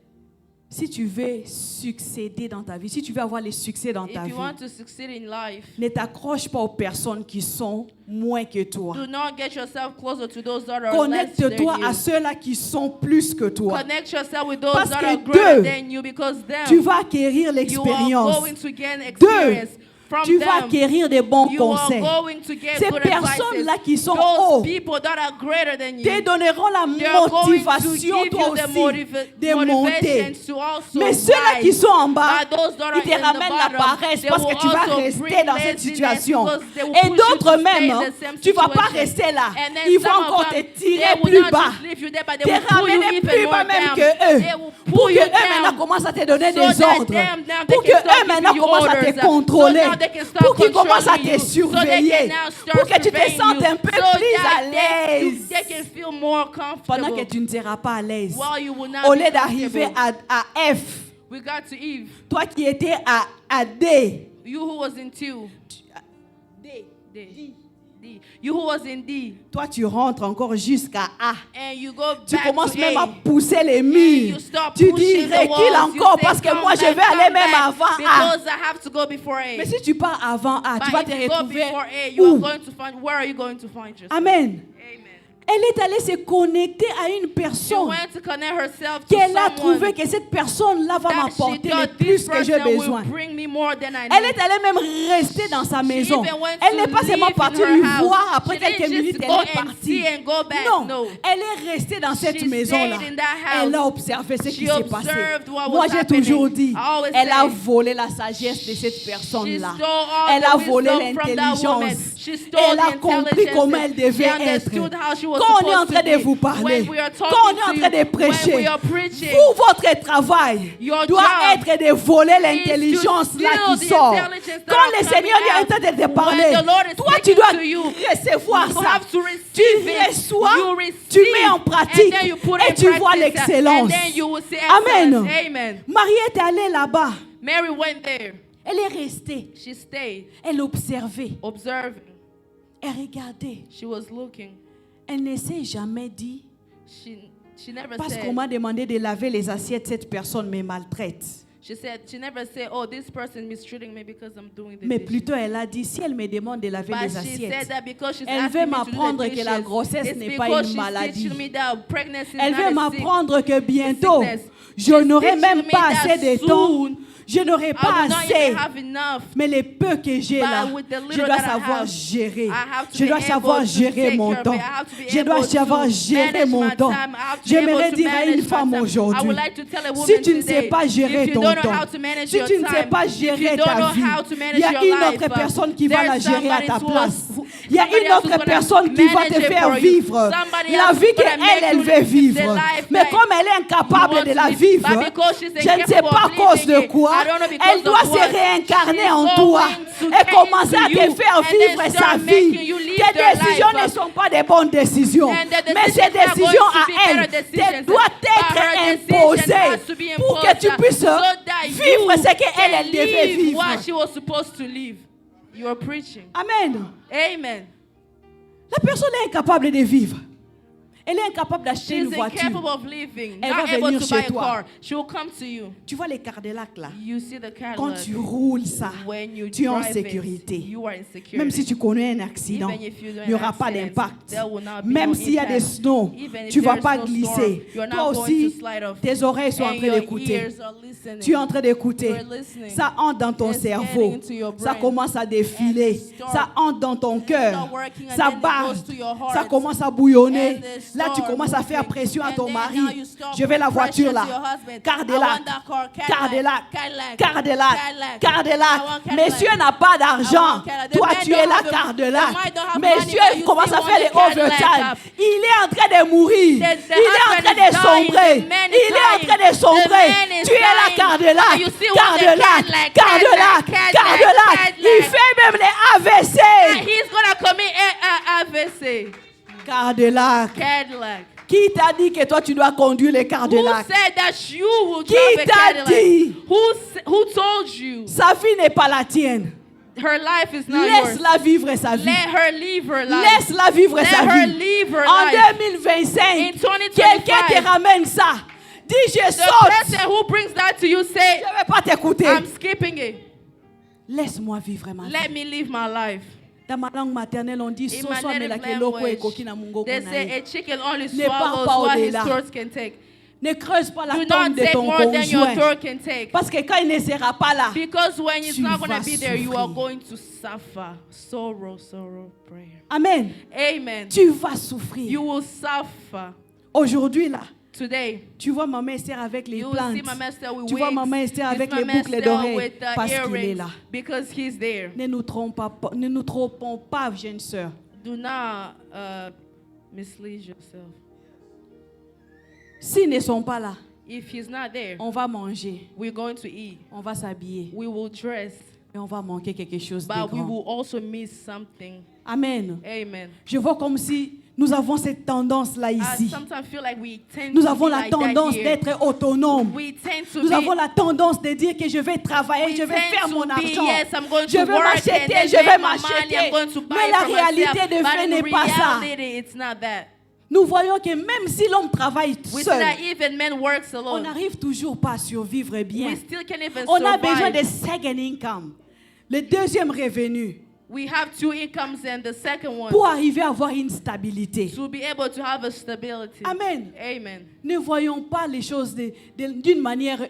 si tu veux succéder dans ta vie, si tu veux avoir les succès dans ta if you vie, want to succeed in life, ne t'accroche pas aux personnes qui sont moins que toi. do not get yourself closer to those that are less than Connecte-toi you. à ceux-là qui sont plus que toi. Connect yourself with those Parce that que are greater deux, than you, because them, Tu vas acquérir you are l'expérience. going to gain experience. From Tu vas them, acquérir des bons you conseils. are going to get Ces good personnes-là advices. qui sont Those hauts people that are greater than te you, donneront la they are going to motivation, give toi you the aussi, de monter. motivation to also Mais ceux-là qui rise. sont en bas, But those that are ils te in the ramènent la bottom, paresse they parce will que tu vas also rester bring dans cette laziness situation. because they will Et push you d'autres to stay même, in the same tu ne vas pas situation. rester là. And then Ils vont some of encore te them, tirer they will plus not bas. just leave you there, but they Te will pull you ramener even plus more bas même down. que eux. They will Pour pull que you eux maintenant down. commencent à te donner So des that ordres. them now Pour they que can start eux maintenant giving you commencent à te orders. contrôler. So now they can start Pour qu'ils commencent à controlling te you. So they surveiller. can now start Pour que tu te surveilling sentes you. un peu So plus that à l'aise. they can feel more Pendant que comfortable. tu ne seras pas à l'aise. While you will not Au be lieu d'arriver comfortable. à F, We got to Eve. toi qui étais à D. You who was in 2. D. You who was in D. Toi, tu rentres encore jusqu'à A. And you go Tu back commences to même à A. pousser les And murs. you start Tu dis, pushing the recule walls. You encore say, parce que come moi, je back, vais aller come même back, avant A. Because I have to go before A. Mais si tu pars avant A, tu vas But te if you go retrouver before A, you are où? going to find, where are you going to find yourself? Amen. Amen. Elle est allée se connecter à une She personne went to connect herself to qu'elle a someone trouvé que cette personne-là va that she m'apporter le thought plus this que j'ai person will besoin. bring me more than I Elle need. est allée même rester dans sa maison. even went Elle to n'est pas seulement live in partie her lui house. voir après She quelques didn't minutes, just elle go est and partie. see and go back. Non, No. elle est restée dans cette She maison-là. stayed in that house. Elle a observé ce She qui s'est passé. observed what Moi, was j'ai happening. toujours dit, I always elle a say, volé la sagesse de cette She personne-là. stole all Elle the a volé wisdom from that woman. l'intelligence. She stole Elle a the compris intelligence. comment elle devait She être. understood how she was Quand on est en supposed train to de be. vous parler, When we are quand talking on est en to train de you, when prêcher, we are preaching, vous, votre travail Your doit job être de voler is l'intelligence to là steal qui the sort. intelligence that Quand are le coming Seigneur est en out, train de te when parler, the Lord is toi tu speaking dois to you, recevoir you ça. have to Tu receive it. reçois, You receive, tu mets en pratique and then you put et in tu vois practice, l'excellence. and then you will see Amen. excellence. Amen. Marie est allée là-bas. Mary went there. Elle est restée. She stayed, Elle observait. observing. Elle regardait. She was looking. Elle ne s'est jamais dit, She never parce said, qu'on m'a demandé de laver les assiettes, cette personne me maltraite. she never said, oh, this person mistreating me because I'm doing the Mais dishes. plutôt, elle a dit, si elle me demande de laver But les she said assiettes, that because she's elle asking veut me to do m'apprendre the que la dishes, grossesse it's n'est pas because une she's maladie. teaching me that pregnancy is Elle not veut a sick. m'apprendre que bientôt, sickness. je n'aurai teaching même me pas that assez de temps. soon je n'aurai I pas will not assez. even have enough. Mais les peu que j'ai But là, with the je little dois that I savoir have, gérer. I have to Je be dois able savoir to gérer take mon care of temps. it. I have to be Je dois able savoir to gérer manage mon my temps. time. I have to be J'aimerais able to dire à manage une my femme time. I aujourd'hui, would like to tell a woman si tu ne today, sais pas gérer if you ton don't know temps, how to manage si your tu ne sais time, pas if you gérer don't ta know vie, how to manage il y a your une life, autre personne qui va la there's gérer à somebody ta to place. who- Il y a somebody une else autre who's gonna personne qui va manage te it faire for you. vivre Somebody la else vie is gonna make qu'elle you veut live vivre. the life Mais that comme elle est incapable you de want la to live. vivre, But because she's je ne sais incapable pas à of cause de living it, quoi, I don't know because elle doit of se what. réincarner She's en going toi to et get commencer à into te you faire and then vivre sa start vie. making you live Tes their décisions life. ne sont pas des bonnes décisions, And the mais ces decisions are going décisions to à be elle better decisions. doivent But her être decision imposées has to be pour que tu imposed puisses so that vivre you ce qu'elle can elle devait live vivre. what she was supposed to live. You are preaching. Amen. Amen. La personne est incapable de vivre. Elle est incapable d'acheter une She's voiture. incapable of living, Elle not va able venir to chez buy a toi. car. She will come to you. Tu vois les Cadillac là. You see the Quand Cadillac. tu roules ça, When you tu es en drive sécurité. it, you are in security. Même si tu connais un accident, Even if you do il n'y an aura pas accident, d'impact. there will not be Même no s'il y a des impact. snows, Even if tu ne vas there is pas no glisser. storm, you're not Toi going aussi, to slide off. tes oreilles sont en And train your d'écouter. ears are listening. Tu es en train d'écouter. You're listening. Ça entre dans ton It's cerveau. getting into your Ça brain. commence à défiler. And start- Ça entre dans ton cœur. start working, and Ça then it bat. goes to your heart. Ça commence à bouillonner. And they Là, tu start commences à faire moving. pression à And ton then mari. now you start Je veux la voiture pressure to your là. husband. Cadillac. I want that car. Cadillac. Cadillac. Cadillac. Cadillac. Cadillac. I want Cadillac. Monsieur n'a pas I d'argent. want Cadillac. The Toi, man tu don't es là, have a- Cadillac. the man don't have money, Monsieur but you commence still à faire want les the Cadillac overtime. up. Il est en train de mourir. The Il est en husband train is de sombrer. dying. The man is Il est en dying. train de sombrer. The man is Tu es là, dying. Cadillac. And you still want the Cadillac. Cadillac, Cadillac. Cadillac, Cadillac. Il Cadillac. fait même les AVC. He's gonna commit AVC. Cadillac. Cadillac. Qui t'a dit que toi tu dois conduire les Who Cadillac? said that you will Qui drive a t'a Cadillac? dit? Who told you? Sa vie n'est pas la tienne. Her life is not yours. Laisse-la vivre sa vie. Let her live her life. Laisse-la vivre Let sa her vie. live her En life. 2025, In 2025, quelqu'un te ramène ça. Dis, je The saute. person who brings that to you say, Je ne vais pas t'écouter. I'm skipping it. Laisse-moi vivre ma vie. Let me live my life. Dans ma langue maternelle, on dit In soso my amela native keloko language, ekoki na mungo they konaye. say a chicken only Ne pars swallows pas what his au-delà. throat can take. Ne creuse pas la Do tombe not de take ton more than your conjoint. throat can take. Parce que quand il ne sera pas là, Because when it's Tu not going vas to be there, you are souffrir. going to suffer. Sorrow, sorrow, prayer. Amen. Amen. Tu vas souffrir. You will suffer. Aujourd'hui là, Today, tu vois maman Esther avec les you will plantes. see my master with Tu vois wigs. maman Esther You avec see les my boucles master d'oreilles with the parce qu'il est earrings là. because he's there. Ne nous trompons pas, jeune sœur. Do not mislead yourself. S'ils ne sont pas là, If he's not there, on va manger, we're going to eat. on va s'habiller We will dress, et on va manquer quelque chose de but we grand. will also miss something. Amen. Amen. Je vois comme si nous avons cette tendance-là I ici. sometimes feel like we tend Nous to avons be la like that tendance here. d'être autonomes. We tend to Nous be avons la tendance de dire que je vais travailler, We je vais tend faire to mon be, argent. yes, I'm going Je to vais work and m'acheter, then je vais make my money, m'acheter. I'm going to buy Mais la for réalité myself. de But fait in n'est pas ça. reality, it's not that. Nous voyons que même si l'homme travaille We see seul, that even men works on alone. n'arrive toujours pas à survivre bien. We still can't even On a besoin survive. de second income, le deuxième revenu, We have two incomes, and the second one pour arriver à avoir une stabilité. to be able to have a stability. Amen. Amen. Ne voyons pas les choses d'une manière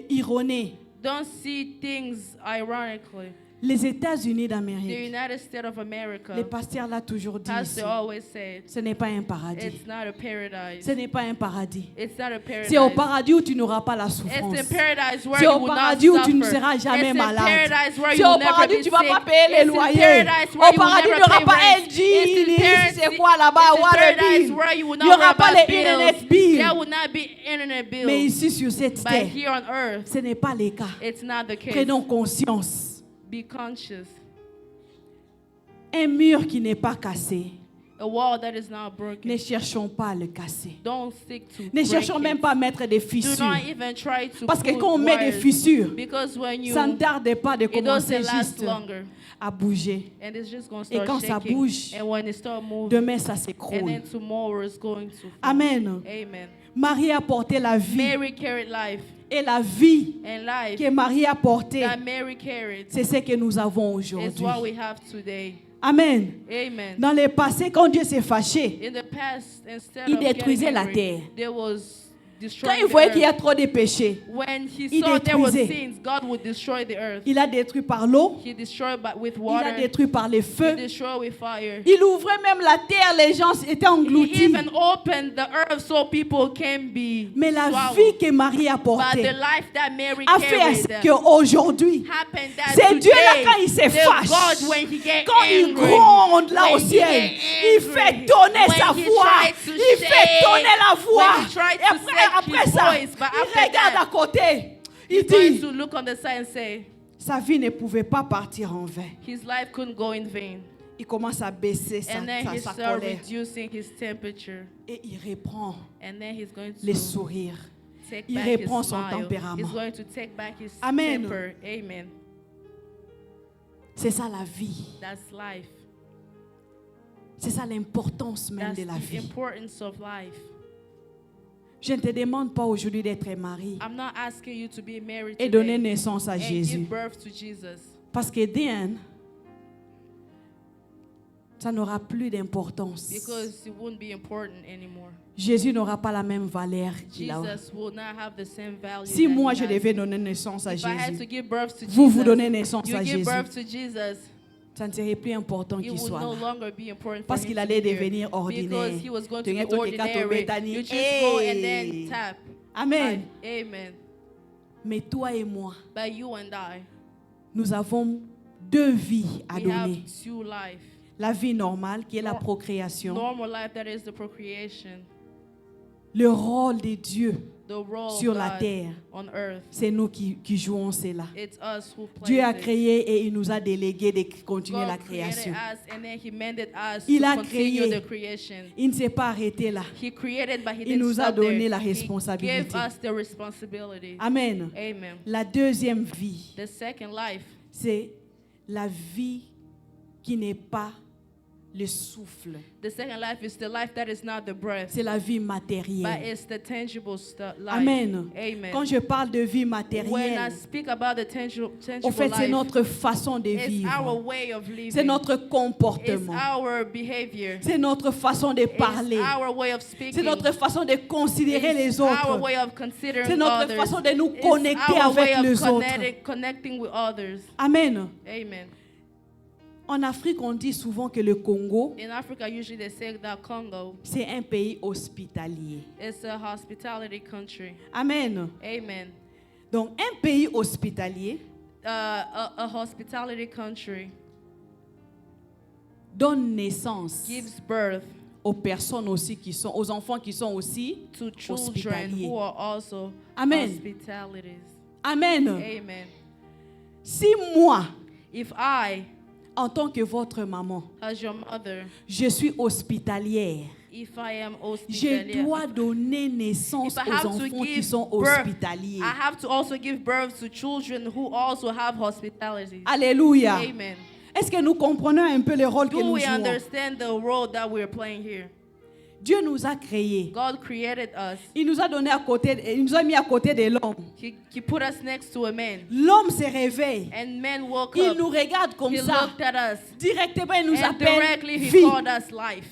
erronée. Don't see things ironically. Les États-Unis The d'Amérique, United States of America le pasteur l'a toujours dit has ici, to always say ce n'est pas un paradis. it's not a paradise. Ce n'est pas un paradis. It's not a paradise. C'est au paradis où tu n'auras pas la It's souffrance. a paradise where C'est you au will not paradis où tu ne suffer. seras jamais It's a malade. paradise where C'est you au will never paradis où be tu ne vas sick. pas payer les It's a loyers. paradise Au where you will paradis, il n'y never aura pay pas rent. LG, It's a paradise- c'est quoi là-bas, it's a water paradise bill. where you will Il n'y not aura have pas a les bill. internet bills. There will not be internet bill. Mais ici, sur cette But terre, here on earth, ce n'est pas le cas. it's not the case. Prenons conscience. Be conscious. Un mur qui n'est pas cassé, A wall that is not broken. ne cherchons pas à le casser. Don't seek to Ne break cherchons même it. pas à mettre des Do fissures. not even try to Parce que put quand on met des wires, fissures, because when you ça ne tarde pas de it commencer doesn't last juste longer, à bouger. and it's just going to Et start quand ça shaking. bouge, And when it start moving, Demain, ça and s'écroule. then tomorrow is going to fall. Amen. Amen. Marie a porté la vie. Mary carried life, Et la vie and life que Marie a portée, that Mary carried c'est ce que nous avons is aujourd'hui. what we have today. Amen. Amen. Dans le passé, quand Dieu s'est fâché, In the past, instead Il of getting détruisait la angry, terre. there was destroy Quand il the voyait qu'il y earth. a trop de péchés, When he il saw there was détruisait. sins, God would destroy the earth. il a détruit par l'eau, He destroyed with il a water. détruit par les He feux. destroyed with fire. Il ouvrait même la terre, les gens étaient He engloutis. even opened the earth so people can be Mais la swallowed. vie que Marie a But portée the life that Mary a fait à ce carried qu'aujourd'hui, happened that c'est Dieu là today, quand il se the fâche, God, when he get quand il angry, gronde là when au he ciel, get il angry, fait donner when sa he voix, tried to il fait shake, donner la voix. when he tried Et to shake après his ça, voice, but il after regarde that, à côté, il he's going dit, to look on the side and say, sa vie ne pouvait pas partir en vain. his life couldn't go in vain. Il commence à baisser And then he sa started colère reducing his temperature. et il reprend And then he's going les to sourires. take Il back reprend his son smile. tempérament. He's going to take back his Amen. temper. Amen. C'est ça la vie. That's life. C'est ça l'importance même That's de la the vie. importance of life. Je ne te demande pas aujourd'hui d'être marié I'm not asking you to be married et donner today naissance à and Jésus. give birth to Jesus. Parce que ça n'aura plus d'importance. Because it wouldn't be important anymore. Jésus n'aura pas la même valeur qu'il a. Jesus will not have the same value. Si that moi he je has. devais donner naissance à If I had to Jésus, give birth to vous Jesus, donnez naissance you à give Jésus, birth to Jesus, ça ne serait plus important it qu'il would soit no là. longer be important for Parce him qu'il to allait be here. devenir ordinaire. Because he was going to Tu be es tout qui est ordinary. tombé, You just go and then hey. tap. Amen. Amen. Mais toi et moi, But you and I, nous avons deux vies à we have donner. two life. La vie normale qui est la Nor- procréation. Normal life, that is the procreation. Le rôle de Dieu The role sur of la God terre, on earth. c'est nous qui jouons cela. It's us who play Dieu a it. créé et il nous a délégué de continuer God la created création. us and then he mended us Il to a continue créé. the creation. Il ne s'est pas arrêté là. He created, but he Il didn't nous a stop donné there. la He responsabilité. gave us the responsibility. Amen. Amen. La deuxième vie, The second life, c'est la vie qui n'est pas le souffle. the second life is the life that is not the breath, C'est la vie but matérielle. it's the tangible life. Amen. Amen. Quand je parle de vie When I matérielle, speak about the tangible en fait, c'est life, notre façon de it's our vivre. way of living. C'est notre It's comportement. our behavior. C'est notre façon de It's parler. our way of speaking. C'est notre façon de considérer It's les our autres. way of considering C'est notre others. façon de nous It's connecter our way avec of les autres. connecting with others. Amen. Amen. En Afrique, on dit souvent que le Congo, In Africa, usually they say that Congo c'est un pays hospitalier. is a hospitality country. Amen. Amen. Donc, un pays hospitalier A hospitality country donne naissance gives birth aux personnes aussi qui sont, aux enfants qui sont aussi to children hospitaliers. who are also Amen. hospitalities. Amen. Amen. Si moi, If I, en tant que votre maman, as your mother, je suis hospitalière, if I am je hospitalier, dois donner naissance if I aux have to enfants qui give sont birth, hospitaliers. I have to also give birth to children who also have hospitality. Alléluia. Amen. Est-ce que nous comprenons un peu le rôle que Do nous we jouons? understand the role that we're playing here? Dieu nous a créés. God created us. Il nous a donné à côté, il nous a mis à côté de l'homme. He put us next to a man. L'homme se réveille. And men woke Il up. nous regarde comme He ça. looked at us. Directement, il nous And appelle directly he vie. called us life.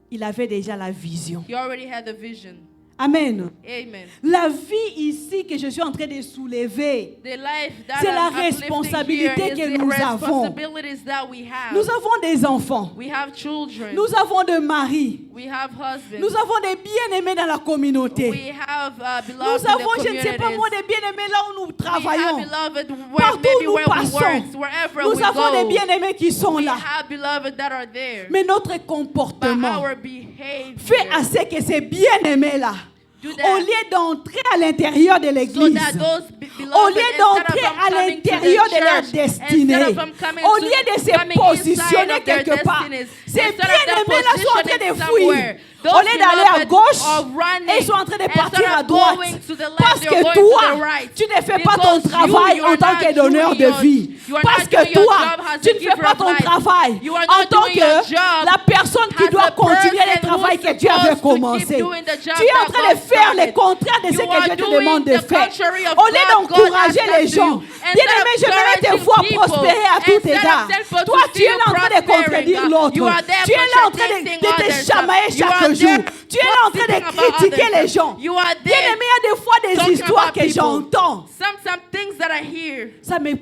Il avait déjà la vision. He already had the vision. Amen. Amen. La vie ici que je suis en train de soulever, The life that c'est la I'm uplifting responsabilité here is que the nous avons. responsibilities that we have. Nous avons des enfants. We have children. Nous avons des maris. We have husbands. Nous avons des bien-aimés dans la communauté. We have beloved Nous avons, in the je ne sais pas moi, communities. des bien-aimés là où nous We have travaillons. beloved Partout maybe où nous where we passons, work, wherever nous we avons des go. bien-aimés qui sont We là. have beloved that are there. Mais notre But comportement our behavior fait à ce que ces bien-aimés là, do that au lieu d'entrer à l'intérieur de so l'église, that those au beloved, lieu instead d'entrer of them à coming to l'intérieur the de leur church, destinée, instead of them coming au to- lieu de se coming inside positionner of their quelque part, destinies, ces instead of them bien-aimés là sont en train de positioning fuir. somewhere, Au those lieu d'aller à beloved gauche, are running, ils sont en train de instead partir à of droite. going to the left, Parce they're que going to toi, the right. tu ne fais pas ton Because travail you en are tant not que donneur doing de your- vie. you are Parce not que doing your toi, job as tu a ne fais giver pas of ton life. travail You are en not tant doing your que job la personne qui as doit a continuer le person travail who's que Dieu avait supposed to keep commencé. doing the job Tu es en that train de God faire le started. contraire de ce You que are Dieu te doing demande de the faire. contrary of Au lieu what God d'encourager has les done gens, to you. bien aimé, je vais te voir Instead of prospérer à tout encouraging égard. people, instead of Toi, telling tu es là en people train de to see you contredire prospering, l'autre. you are there Tu es là en train de contradicting te others. chamailler You are chaque there jour. Tu Tu es là en train de talking about critiquer others. les gens. You are Bien there aimé, il y a des fois des talking histoires about que people. j'entends. Some things that I hear Ça me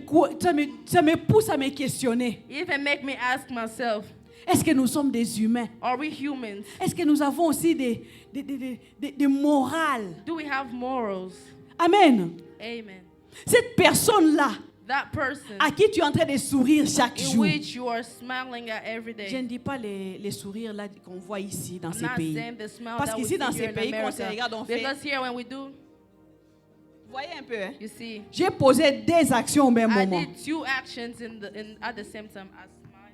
pousse à me questionner. even make me ask myself, Est-ce que nous sommes des humains? are we humans? Est-ce que nous avons aussi des morales? Do we have morals? Amen. Amen. Cette personne-là, That person à qui tu es en train de sourire chaque in jour. which you are smiling at every Je day. ne dis pas les sourires là qu'on voit ici dans I'm ces not pays. saying the smile Parce that we qu'ici see dans here ces in pays, quand on se America. regarde, on fait. Because here when we do, Voyez un peu. Hein? you see, J'ai posé des actions au même I moment. did two actions at the same time. I smile.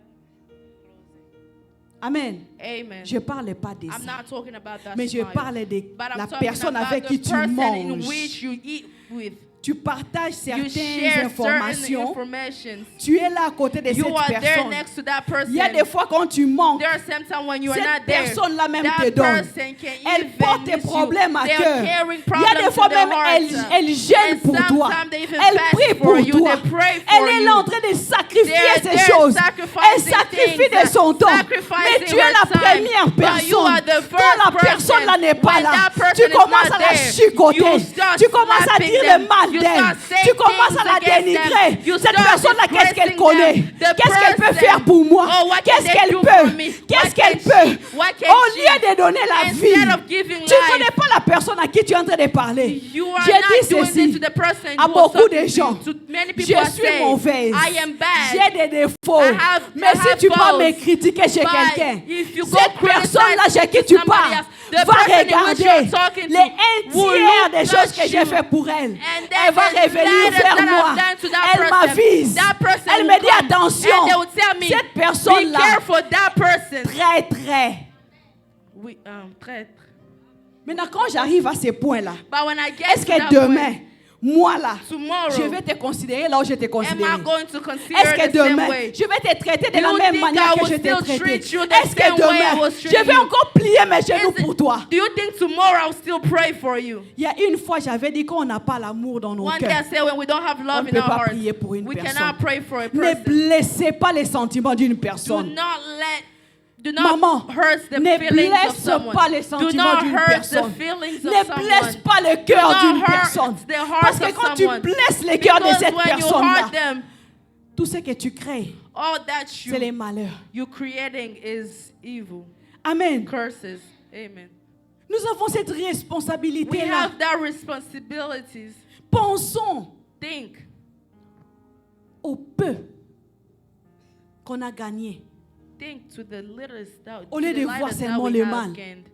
Amen. Amen. Je ne parle pas de I'm ça. not talking about that Mais je smile. parle de But I'm la talking personne about avec the qui tu person in manges. which you eat with. Tu partages You certaines share certain informations. informations. Tu es là à côté de You cette are there personne. next to that person. Il y a des fois quand tu manques, There are some times when you are cette not there. personne-là même That te donne. person can Elle even porte tes miss you. problèmes à They are cœur. carrying Il y a problems des fois to their même, hearts. elle gêne And pour toi. sometimes they even Elle fast prie for pour you. toi. They pray for Elle est là you. en train de sacrifier They are ces there choses. sacrificing Elle sacrifie things, de son temps. sacrificing Mais tu es her la time. première But you personne. are the Quand la first personne là person. n'est pas When là, that person tu is commences not à la there, chicoter. you start Tu commences à slapping dire them. le mal You d'elle. start saying Tu commences à la things against them. dénigrer. You Cette start personne-là, qu'est-ce qu'elle disgracing connaît? them. The Qu'est-ce qu'elle peut person, faire pour moi? oh, what Qu'est-ce can they qu'elle do peut? for me? Qu'est-ce What qu'elle can peut? she- what can Au she- lieu de donner la vie, Instead of giving tu ne life, connais pas la personne à qui tu es en train de parler. you are J'ai not dit doing ceci this to the person à who was beaucoup de talking gens. to you. To many Je people are suis saying, mauvaise. I am bad. J'ai des défauts. Mais I si have tu vas me faults. critiquer chez But quelqu'un, if you go cette personne-là criticize chez qui tu somebody parles else, the va person in which you regarder are talking to les un will tiers look des choses que at j'ai you. fait pour elle. And then Elle va the revenir latest vers that I've moi. done to that Elle person, m'avise. that person Elle will me dit come attention. and they will tell me, Cette be personne-là, careful that person. très très. Oui, traître. Maintenant, quand j'arrive à ce point-là, But when I get est-ce to that que demain, point, moi là, tomorrow, je vais te considérer là où je t'ai am considéré? I going to consider Est-ce que the same demain, way? je vais te traiter de Do la you même think manière I que will je t'ai still traité? treat you the Est-ce que same way I demain, was je treating vais you? encore plier mes genoux Is it- pour toi? Do you think tomorrow I'll still pray for you? Il y a une fois, j'avais dit qu'on n'a pas l'amour dans nos One day I cœurs. said when we don't have On love ne in peut our pas hearts, prier pour une we personne. cannot pray for a Ne person. blessez pas les sentiments d'une Do personne. do not Maman, hurt the ne feelings of blesse someone. pas les Do sentiments not d'une hurt personne. the feelings Ne of blesse someone. pas le cœur Do not d'une hurt personne. the heart Parce que of quand tu someone. blesses le cœur de Because cette when you personne-là, hurt them, tout ce que tu crées, all that c'est les malheurs. you creating is evil. Amen. Curses. Amen. Nous avons cette We responsabilité-là. have that responsibilities. Pensons Think au peu qu'on a gagné. Think to the littlest that, Au lieu to the de voir lightest that seulement we le have mal. gained.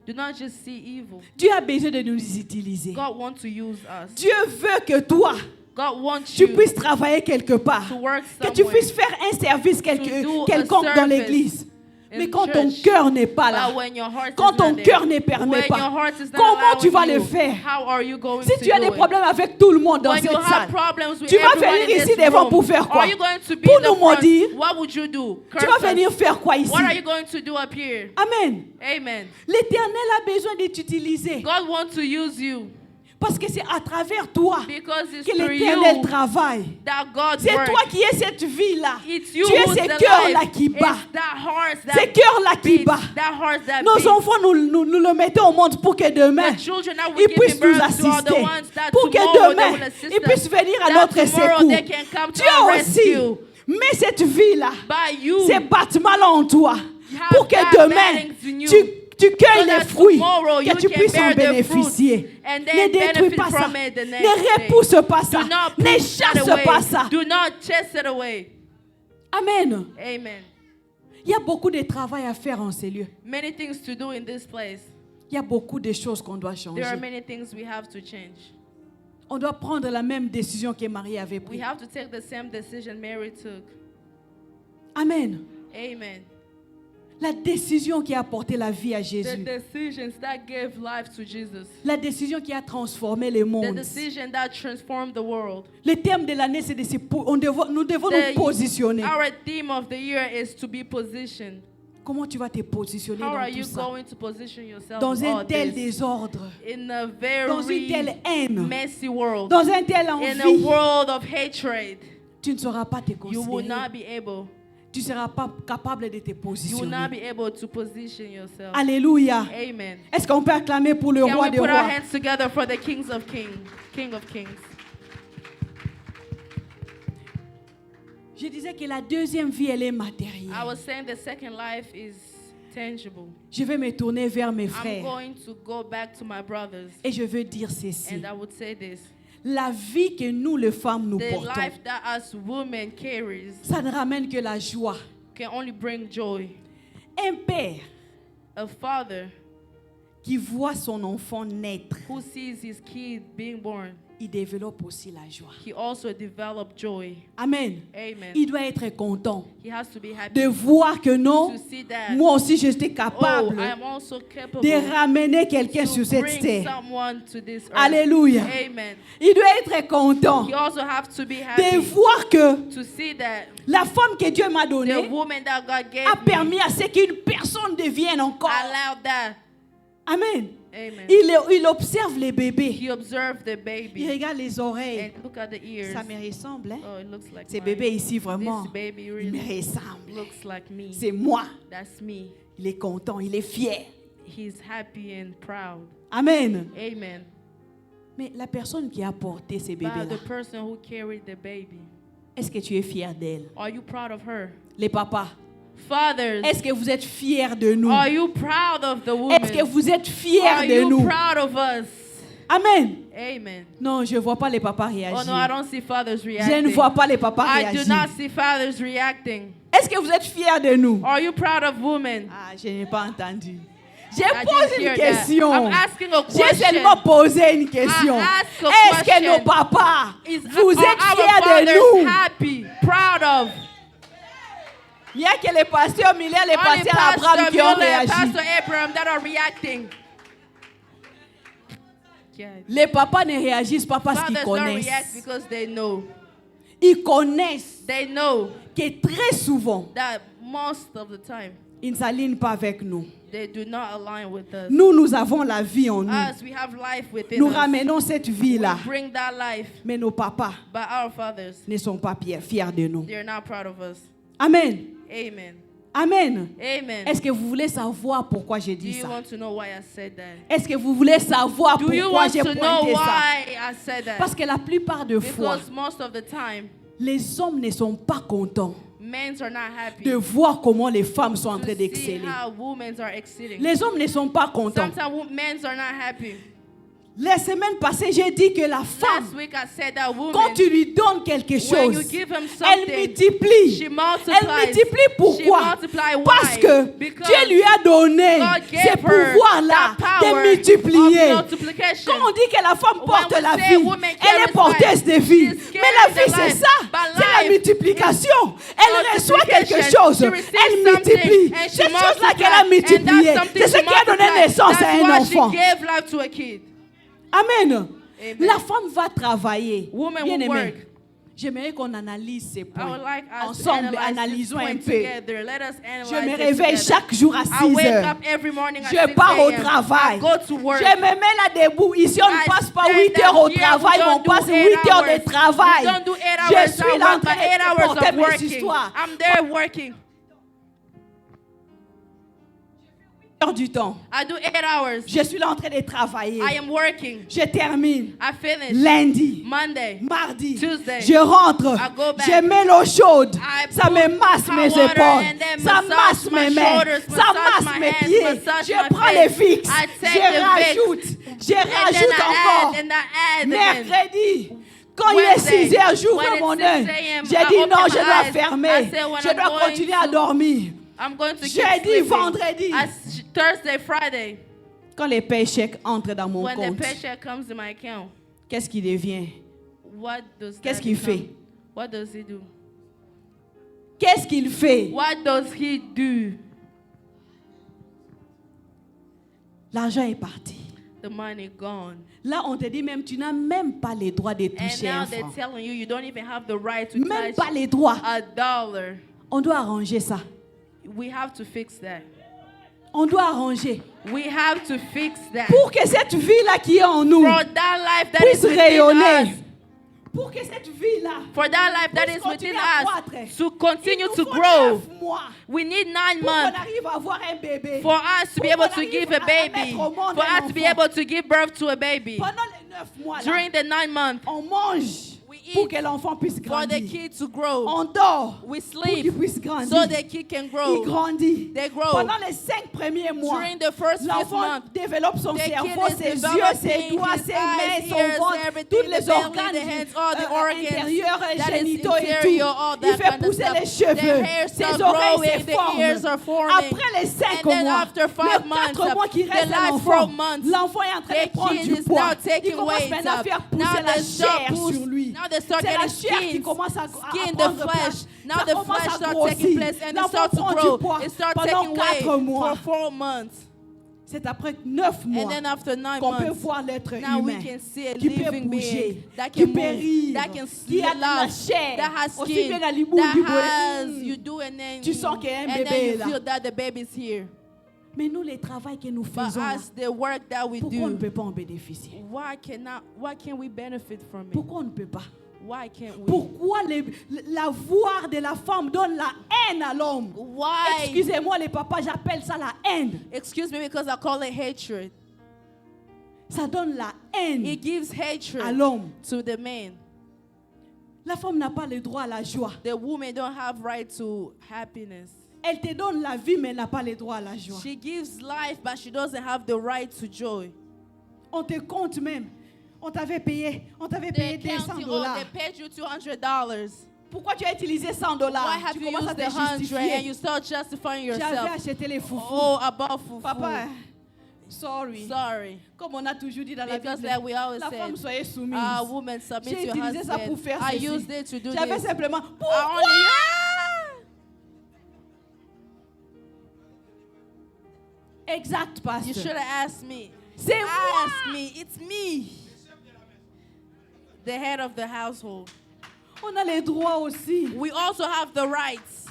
Do not just see evil. Dieu a besoin de nous utiliser. God wants to use us. Dieu veut que toi, God wants tu you puisses travailler quelque part. to work Que tu somewhere. puisses faire un service To do a quelconque dans service l'église. in Mais quand ton church. cœur n'est pas là, But when your heart quand is ton not there, cœur ne permet when your pas, heart is not comment tu vas allowing le you, faire? how are you going Si to tu as do des it? problèmes avec tout le monde dans When you cette have salle, problems with tu vas everyone venir in ici this devant room, pour faire quoi? are you going to be Pour in the nous front? maudire? What would you do? Tu Curse vas us. venir faire quoi ici? What are you going to do up here? Amen. Amen. L'Éternel a besoin de t'utiliser. God wants to use you Parce que c'est à travers toi because it's que through l'Éternel you travaille. that God C'est works. toi qui es cette vie-là. It's you Tu es who's ce the cœur-là life. qui bat. It's that heart Ces that cœurs-là qui beats. bat. That heart that Nos beats. enfants, nous le mettons au monde pour que demain, The children that we ils give puissent nous birth to are the assister. ones that Pour que tomorrow they demain, will assist ils puissent us. venir à That notre tomorrow secours. they can come to Dieu our aussi rescue. met cette vie-là, By you. ces battements-là en toi, have pour que that demain, balance in you. tu cueilles So les that fruits, tomorrow you que tu can puisses en bear the bénéficier. fruits and Ne then détruis benefit pas ça. from it the next Ne repousse pas ça. Do not Ne push that chasse away. pas ça. Do not chase it away. Amen. Amen. Il y a beaucoup de travail à faire en ces lieux. Many things to do in this place. Il y a beaucoup de choses qu'on doit changer. There are many things we have to change. On doit prendre la même décision que Marie avait We prise. have to take the same decision Mary took. Amen. Amen. La décision qui a apporté la vie à The Jésus. decisions that gave life to Jesus. La décision qui a transformé le The monde. decision that transformed the world. Le thème de l'année, c'est nous devons nous positionner. Our theme of the year is to be positioned. Comment tu vas te positionner How are dans tout you ça? going to position yourself Dans in un all tel this? désordre, In a dans une telle very haine, messy world. dans un tel In a envie, world of hatred. tu ne sauras pas te You will considérer. not be able tu ne seras pas capable de te You will positionner. not be able to position yourself. Alléluia. Amen. Est-ce qu'on peut acclamer pour le Can roi we des put our rois? hands together for the King of Kings? Je disais que la deuxième vie, elle est matérielle. I was saying the second life is tangible. Je vais me tourner vers mes I'm frères going to go back to my brothers, et je veux dire ceci. and I would say this. La vie que nous, les femmes, nous The portons, life that us women carries ça ne ramène que la joie. can only bring joy. Un père A father qui voit son enfant naître, who sees his kid being born, il développe aussi la joie. he also developed joy. Amen. Amen. Il doit être content He has to be happy de voir que non, to see that, moi aussi j'étais oh, capable I am also capable de ramener quelqu'un to sur cette bring terre. someone to this earth. Alléluia. Amen. Il doit être content You also have to be de happy voir que to see that la femme que Dieu m'a the donnée woman that God gave a me permis à ce qu'une personne devienne encore. allowed that. Amen. Amen. Il observe les bébés. He observed the Il baby regarde les oreilles. and look at the ears. Ça me ressemble. Hein? Oh, it looks like Ces mine. bébés ici, vraiment, This baby il really me ressemble. looks like me. C'est moi. That's me. Il est content, il est fier. He's happy and proud. Amen. Amen. Mais la personne qui a porté ces But bébés-là, the person who carried the baby, est-ce que tu es fier d'elle? are you proud of her? Les papas, Fathers, est-ce que vous êtes fiers de nous? are you proud of the woman? Est-ce que vous êtes Are fiers de you nous? proud of us? Amen. Amen. Non, je ne vois pas les papas Oh no, I réagir. don't see fathers Je ne reacting. vois pas les papas I do réagir. not see fathers reacting. Est-ce que vous êtes fiers de nous? Are you proud of women? Ah, je n'ai pas entendu. J'ai I posé didn't une hear that. question. I'm asking a J'ai question. seulement posé une question. I asked a Est-ce que question. nos papas, vous Are êtes our fiers de fathers nous? happy, proud of? Il n'y a que les pasteurs Miller, les Only pasteurs Abraham Pastor qui ont Muller, réagi. Pastor Abraham that are reacting. Yeah. Les papas ne réagissent pas parce qu'ils Fathers don't react connaissent. because they know. Ils connaissent They know que très souvent, that most of the time ils ne s'alignent pas avec nous. they do not align with us. Nous avons la vie en nous. Us, we have life within Nous us. ramenons cette vie-là. We bring that life, Mais nos papas but our fathers, ne sont pas fiers de nous. they're not proud of us. Amen. Amen. Amen. Amen. Est-ce que vous voulez savoir pourquoi j'ai Do dit you ça? want to know why I said that? Est-ce que vous voulez savoir Do you pourquoi want j'ai to know pointé ça? why I said that? Parce que la plupart de fois, Because most of the time, les hommes ne sont pas contents men are not happy de voir comment les femmes sont en train to see d'exceller. how women are exceeding. Les hommes ne sont pas contents. Sometimes men are not happy. La semaine passée, j'ai dit que la femme, Last week I said that woman, quand tu lui donnes quelque when you chose, give him elle something, multiplie. she Elle multiplies. multiplie pourquoi? She multiply why? Parce que Because Dieu lui a donné God ce gave her pouvoir-là that power de multiplier. of multiplication. Quand on dit que la femme porte we la say vie, woman elle est carries porteuse life, de vie. she's Mais la carrying vie, the c'est life. ça. But C'est la life multiplication. Elle reçoit quelque multiplication. chose. She receives Elle something multiplie. and she Cette chose-là qu'elle a multiplies. And multipliée, that's something c'est ce she qui a donné multiplies. naissance à That's un why enfant. she gave life to a kid. Amen. Amen. La femme va travailler. Woman Bien will aimé. work. J'aimerais qu'on analyse ces I points. would like us Ensemble, to analyze analysons this un point peu. together. Let us Je analyze me it réveille together. chaque jour à 6 I wake heures. up every morning at Je 6 pars au a.m. travail. I go to work. Je me mets là debout. Ici, on ne I passe pas stand 8 heures au up here. travail, We mais on don't do passe 8 8 heures de hours. travail. We don't do 8 Je hours suis at là en work, but train 8 de hours porter of mes working. histoires. I'm there working. Heure du temps. I do 8 hours. Je suis là en train de travailler. I am working. Je termine. I finish. Lundi. Monday. Mardi, Tuesday. je rentre, I go back. je mets l'eau chaude, I ça put me masse hot mes water épaules, and then ça massage masse my mes mains, shoulders, ça massage masse my mes hands, pieds, massage je my prends face. les fixes, I take je the rajoute, je And then rajoute encore. I add again. Mercredi, quand il est Wednesday, 6 heures, j'ouvre when mon it's œil. 6 a.m., J'ai I dit open non, my je dois eyes. fermer, I say when je I'm dois going continuer à to- dormir. I'm going to keep Jeudi, sleeping. vendredi. Thursday, Friday, Quand les paychecks entrent dans mon when the compte, paycheck comes in my account, qu'est-ce qu'il devient? what does Qu'est-ce that qu'il become? fait? What does he do? Qu'est-ce qu'il fait? What does he do? L'argent est parti. The money gone. Là, on te dit même, tu n'as même pas les droits de And toucher now un they're franc. telling you you don't even have the right to Même touch pas les droits. $1. On doit arranger ça. We have to fix that. On doit arranger. We have to fix that. Pour que cette vie-là qui est en nous For that life that puisse is within rayonner. us pour que cette vie-là For that life that puisse is within continuer à us croître, to continue il nous to faut grow, 9 mois we need 9 pour qu'on months arrive à avoir un bébé. for us to be Pour able qu'on to arrive give a à baby, mettre au monde for un us to be enfant. able to give birth to a baby. Pendant les 9 mois, là, During the 9 months, on mange we pour eat que l'enfant puisse for the grandir. kid to grow. On dort We pour qu'il sleep puisse grandir. so the kid can Il grow. grandit. They grow. Pendant les 5 premiers mois, During the first 5 l'enfant months, développe son the kid cerveau, is ses yeux, ses developing doigts, his ses eyes, mains, son ears, ventre, everything, tous the les belly, organes the hands, all the organs intérieurs, that is génitaux et interior, all tout. that Il fait kind of pousser les stuff. The cheveux, hair ses start oreilles growing, se the ears are forment. forming. Après les 5 And then mois, after 5 les months, 4 mois qui the restent à last l'enfant, 4 months, l'enfant est en train de the prendre kid du is poids. now Il taking commence weight maintenant à up. faire Now pousser la they start chair push- sur lui. now they start C'est la getting chair qui skins, commence à skin, prendre the flesh. place. Now Ça the commence flesh à starts grossir. taking place and it L'enfant starts to prend grow. du poids It starts pendant taking 4 weight mois. for 4 months. C'est après 9 mois And then after 9 qu'on peut months, voir l'être now we humain can see a qui peut living bouger, being that qui can peut move, rire, that can qui a de la love, chair, that has aussi skin, bien à l'ibou, that l'ibou. has, you do and then, Tu sens qu'il y a un and bébé then you là. feel that the baby's here. Mais nous, les travaux que nous But faisons, là, as the work that we pourquoi on ne do, peut pas en bénéficier? why can we benefit from it? Pourquoi on ne peut pas? Why can't we? Pourquoi la voix de la femme donne la haine à l'homme? Why? Excusez-moi les papas, j'appelle ça la haine. Excuse me because I call it hatred. Ça donne la haine It gives à hatred l'homme. to the man. La femme n'a pas le droit à la joie. The woman don't have right to happiness. Elle te donne la vie, mais elle n'a pas le droit à la joie. She gives life, but she doesn't have the right to joy. On te compte même. On t'avait payé They 200 count you, dollars. they paid you $200. Pourquoi tu as utilisé 100 dollars? Why have Tu you commences à used te the 100 and justifier. you start justifying J'avais yourself? acheté les foufous. Oh, about fufu. Papa, sorry. Sorry. Comme on a toujours dit dans la Because Bible, like we always la femme said, soyez soumise. woman, submit J'ai to your utilisé ça pour husband. faire I ceci. used it to do J'avais this. simplement, I pourquoi? only Exact, You pasteur. should have asked me. C'est moi. Ask me. It's me. The head of the household. On a les droits aussi. We also have the rights.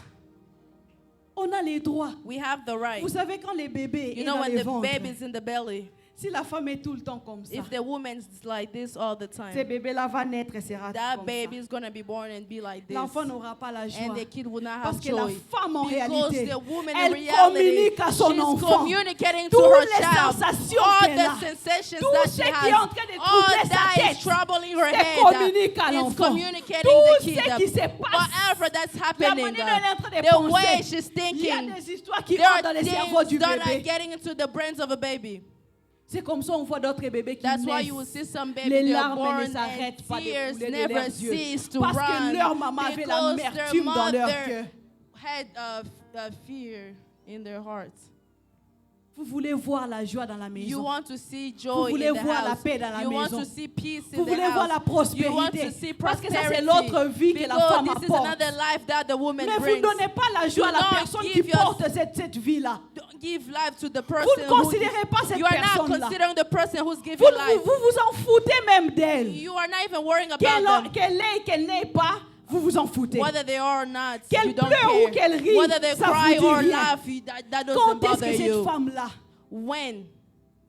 On a les droits. We have the rights. Vous savez quand les bébés You sont know dans when les the ventres, baby's in the belly, si la femme est tout le temps comme ça, if the woman's like this all the ce time, bébé-là va naître et sera that comme baby ça. is gonna be born and be like this. L'enfant n'aura pas la joie. And the kid will not Parce have que la joy. femme en Because réalité, the woman in elle reality, communique à son she's enfant communicating to toutes her les child sensations all qu'elle a. the sensations Tout that ce she qui has, est en train de all troubler sa that tête, is troubling her c'est head. communique à It's l'enfant. communicating Tout the kid. ce qui se passe, Whatever that's la happening, manière dont elle est en train de the way penser, she's il y a thinking, des histoires qui there rentrent dans are le cerveau things du that are bébé. getting into the brains of a baby. C'est comme ça on voit d'autres bébés qui That's why naissent. you will see some babies, Les they are larmes born ne and s'arrêtent pas de tears couler de never leurs yeux. cease to Parce run que leur maman avait because their l'amertume dans leur mother cœur. had fear in their hearts. Vous voulez voir la joie dans la You maison. want to see Vous joy voulez in the voir la house. paix dans la You want maison. to see peace in Vous the voulez voir la house. You want prospérité. to see Parce que ça, c'est prosperity. l'autre vie que la Because femme this is apporte. another life that the woman Mais vous brings. ne donnez pas la joie à la Do not personne qui give your- porte cette vie-là. Don't give life to the Vous person ne considérez pas cette you are not personne-là. considering the person who's giving Vous life. vous en foutez même d'elle. You are not even worrying about them. Qu'elle ait, qu'elle n'ait pas, vous vous en foutez. Whether they are or not, Qu'elle you don't pleure ou care. qu'elle rit, Whether they ça cry vous dit or rien. laugh, that doesn't Quand est-ce bother que cette you. femme-là When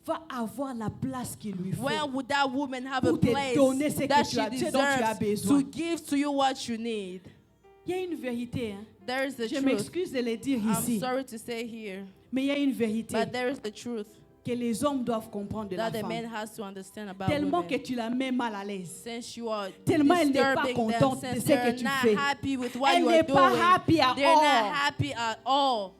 va avoir la place qu'il lui faut? When would that woman have a Pour te place donner ce que that tu she as- ce dont tu as deserves besoin. to give to you what you need? Il y a une vérité. Hein. There is the Je truth. m'excuse de le dire I'm ici. sorry to say here, Mais il y a une vérité but there is the truth que les hommes doivent comprendre de la that the man femme. has to understand about Tellement que women. tu la mets mal à l'aise. Since you are Tellement elle n'est pas disturbing contente them, de since ce que they're tu not fais. happy with what Elle you n'est are pas doing, happy at they're not all. happy at all.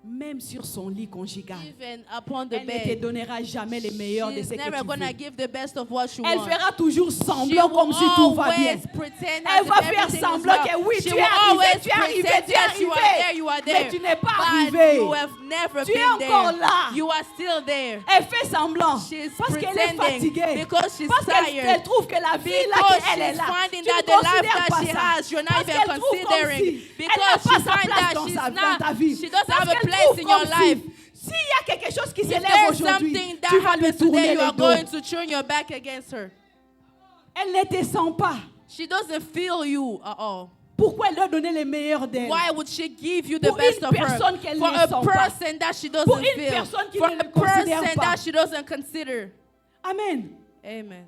Même sur son lit conjugal. Even upon the Elle ne te bed, donnera jamais le meilleur de she's ce que never tu gonna veux. give the best of what you Elle want. fera toujours She semblant will comme si tout va bien. always pretend Elle as va if faire everything is semblant well. que oui, She tu will es arrivé, always tu es arrivé, pretend, tu es yes, you are there, arrivé. you are Mais there. tu n'es pas But arrivé. you have never Tu es been encore there. là. You are still there. Elle fait semblant She's parce qu'elle est pretending fatiguée. because she's Parce qu'elle tired. elle trouve que la vie là Because qu'elle est she's là, finding tu that ne the life considères that pas she ça. has, you're not Parce even qu'elle trouve comme considering. si elle n'a Because pas she sa finds place that dans she's dans ta not, vie. she doesn't Parce have a qu'elle place trouve in your comme si, life. s'il y a quelque chose qui If s'élève there's aujourd'hui, something that tu vas lui happens tourner today, you le are dos. going to turn your back against her. Elle ne te sent pas. She doesn't feel you at all. Pourquoi elle doit donner le meilleur d'elle? Why would she give you the Pour best une of her? personne qu'elle For ne a sent pas. person that she Pour doesn't une feel. personne qui For ne a le considère person pas. that she doesn't consider. Amen. Amen.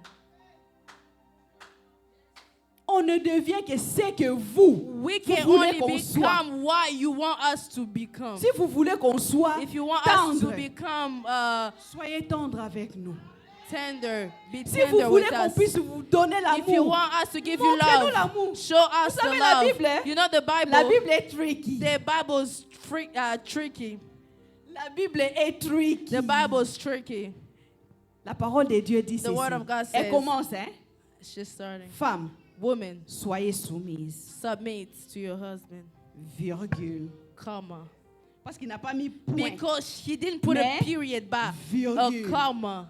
on ne devient que ce que vous can voulez only qu'on soit. become what you want us to become. Si vous voulez qu'on soit If you want us to tendre, become soyez tendre avec nous. tender, be Si vous tender voulez with qu'on us. puisse vous donner If you l'amour, want us to give you montrez-nous love, l'amour. show us Vous the savez, la love. Bible, hein? You know the Bible. La Bible est tricky. The Bible's tricky. La Bible est tricky. The Bible's tricky. La parole de Dieu dit The ceci. word of God Elle says- commence, hein? She's starting. Femme, Woman, soyez soumise, submit to your husband, virgule. comma. Parce qu'il n'a pas mis point. Because he didn't put Mais, a period back, a virgule. comma.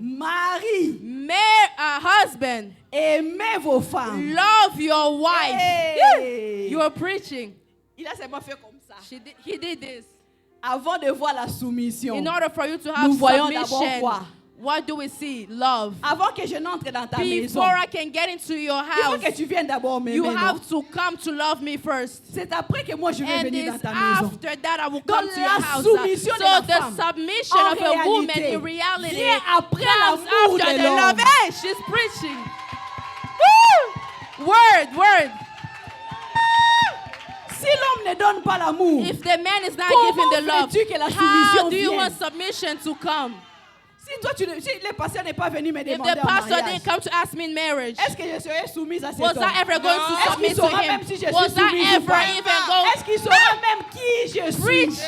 Marie, Marry a husband. aimez vos femmes. Love your wife. Hey! You are preaching. Il a seulement fait comme ça. He did this. Avant de voir la soumission, In order for you to have nous voyons d'abord submission, quoi? what do we see? Love. Avant que je n'entre dans ta maison, Before I can get into your il faut house, que tu viennes d'abord m'aimer. you non? have to come to love me first. C'est après que moi je vais And venir dans it's ta maison. after that I will Donc, come to your la house. soumission de So la the femme, submission en of a woman réalité, in reality vient après comes l'amour after de the l'homme. love. Hey, she's preaching. Woo! Word. Si l'homme ne donne pas l'amour, If the man is not Comment giving the love, veux-tu que la how soumission do you vienne? want submission to come? si toi si le pasteur n'est pas venu me If demander the en pastor mariage, didn't come to ask me in marriage, est-ce que je serai soumise à cet was homme? I ever going to Est-ce submit qu'il to saura him? même si je Was suis soumise I ou ever pas? even go? Est-ce qu'il saura même qui je suis? Preach.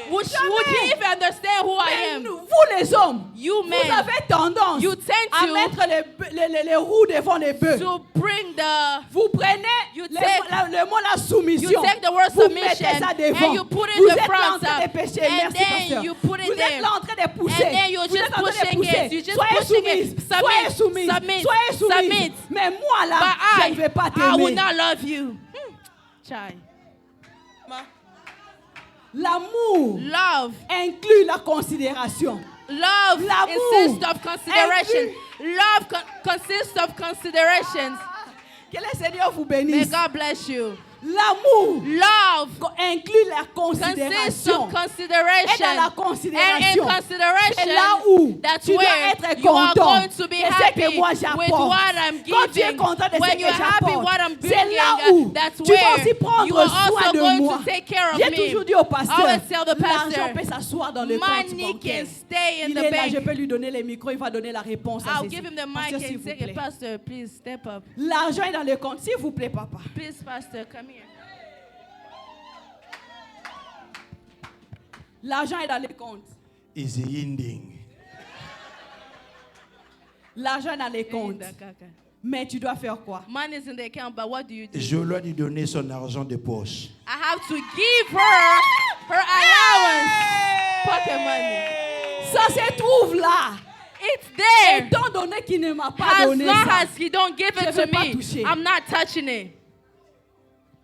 Would he even understand who I Mais am? vous les hommes, You vous men, avez tendance you tend à to- mettre les roues devant les bœufs. to bring the Vous prenez You le, take- le mot la soumission. you take the word vous submission mettez ça devant. and you put it vous in the êtes front là en train up, de pécher. and Merci, then pasteur. you put it vous êtes there. là en train de pousser. And then you're vous just êtes en train de pushing pousser. it. You're just Soyez pushing soumise. it. Soyez Submit. soumise. Submit. Soyez soumise. Submit. Mais moi là, But je ne vais pas I will t'aimer. not love you. Chai. L'amour Love. inclut la considération. Love L'amour insists of consideration. Love consists of considerations. Que le Seigneur vous May bénisse. God bless you. L'amour Love inclut la consists considération. of consideration. Et dans la And in considération, consideration, c'est là où that's tu dois where être you are content going to be de ce happy que moi with j'apporte. what I'm Quand tu es giving. content de ce When que you're happy j'apporte, what I'm c'est là bringing, où that's tu vas aussi where prendre you are soin also de going moi. to take care of J'ai me. toujours dit au I pasteur, always tell the l'argent pastor, peut s'asseoir dans le compte money bancaire. can stay in Il the est là, je bank. peux lui donner les micros, il va donner la réponse à I'll ceci. give him the mic Pasteur, s'il and vous say, plaît. Pastor, please step up. L'argent est dans le compte, s'il vous plaît, papa. Please, Pastor, come here. L'argent est dans le compte. is yinding. L'argent est dans le compte. Kaka. Mais tu dois faire quoi? Money's in the account, but what do you do? Je dois lui donner son argent de poche. I have to give her allowance. Pocket money. Ça se trouve là. It's there. Étant donné qu'il ne m'a pas As donné long ça. as he don't give Je it vais to pas me, toucher. I'm not touching it.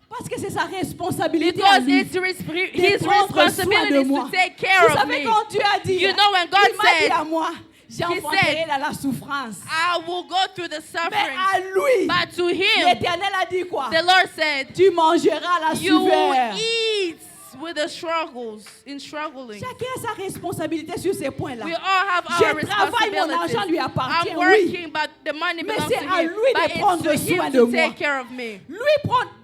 Parce que c'est sa responsabilité à Because lui. it's de his prendre soin de responsibility moi. to take care Vous of savez me. quand Dieu a dit, You know when God il m'a dit said, à moi, j'enfanterai said, dans la souffrance. I will go through the Mais suffering. à lui, But to him, l'Éternel a dit quoi? the Lord said, Tu mangeras la you will sueur. eat with the struggles, in struggling. Chacun a sa responsabilité sur ces points-là. We all have Je our travaille, mon argent lui responsibilities. appartient, I'm oui. working, but the money Mais belongs c'est to à him. lui de But prendre it's to soin him de to moi. take care of me.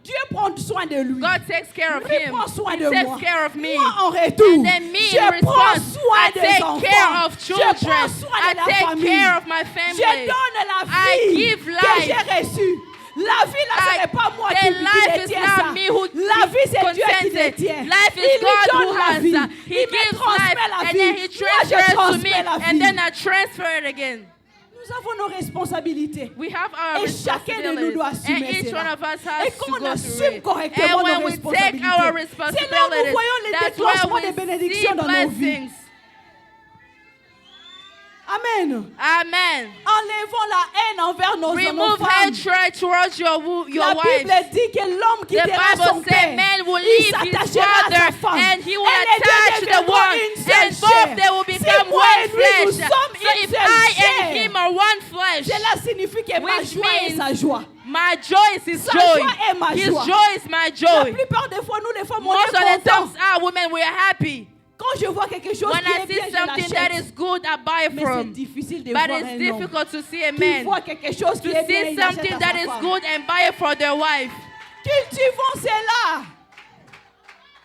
Dieu prend soin de lui. God takes care of Lui him. prend soin He de takes moi. care of me. Moi, en retour, And then me je in prends response, soin I des take enfants. care of Je children. prends soin I de la take famille. care of my Je family. donne la I vie give que life. j'ai reçue. La vie, là, ce I- n'est pas moi the qui life is détiens not ça. me who La vie, c'est Dieu qui contains it. détient. Life is Il God lui who donne la has vie. that. He Il me gives life, transmet la and vie. then He Moi, je transfers to me, transmets la and vie. then I transfer it again. Nous avons nos responsabilités. We have our Et chacun de nous responsibilities, doit and assumer each cela. one of us Et has to qu'on go assume through it. correctement And nos when we take our responsabilités. C'est là où nous responsibilities, voyons les that's déclenchements where des we see bénédictions dans nos vies. blessings. Amen. Amen. Enlevons la haine envers nos Remove femmes. hatred towards your La wife. Bible dit que l'homme The quittera son Bible says père. man will Il leave his s'attachera à sa father femme. and he will Et les deux attach the deviendront one, une seule and both chair. they will Si become moi one et lui, nous flesh. sommes So une if seule I and chair, him are one flesh, cela signifie que ma which joie est means sa joie. my joy is his Sa joy. joie est ma His joie. joy is my La joy. plupart des fois, nous les femmes, on Most est of the contents. times, women, we are happy. Quand je vois quelque chose When qui I est bien, see je something that l'achète. is good, I buy Mais c'est from. difficile de But voir it's un homme difficult to see a qui man voit quelque chose qui to est bien, see il achète something à that sa is femme. good and buy it for their wife. Cultivons cela.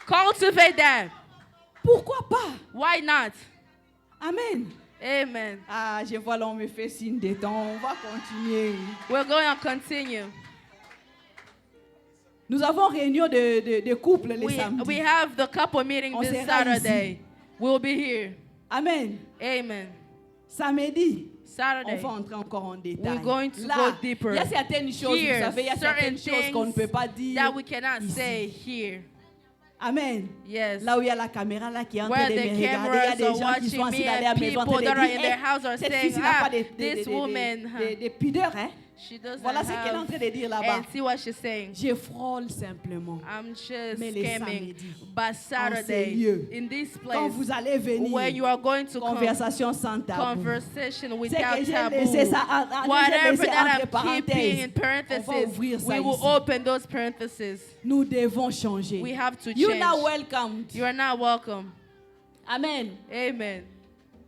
Cultivate that. Pourquoi pas? Why not? Amen. Amen. Ah, je vois là, on me fait signe des temps. On va continuer. We're going to continue. Nous avons réunion de couple les We samedis. have the couple meeting On this sera Saturday. We'll be here. Amen. Amen. Samedi, on Saturday. va entrer encore en détail. We're going to Là, go deeper. il y a certaines choses, Here, vous savez, il y a certaines certain choses qu'on ne peut pas dire. that we cannot ici. say here. Amen. Yes. Là où il y a la caméra là qui est en train Where de me the regarder, il y a cameras des are gens qui sont watching assis me dans la and maison en people train that are de in dire, their house are cette saying, fille n'a pas this woman, de pudeur, hein? she doesn't Voilà ce qu'elle est en have, train de dire là-bas. and see what she's saying. Je frôle simplement. I'm just Mais les scamming. samedis, But Saturday, lieux, in this Quand place, vous allez venir, where you are going to come, conversation sans tabou. conversation C'est without que j'ai taboo. laissé ça, j'ai Whatever laissé that entre I'm keeping in parenthèses. On va ouvrir parentheses, ça we will ici. open those parentheses. Nous devons changer. We have to You are not change. welcome. You are not welcome. Amen. Amen.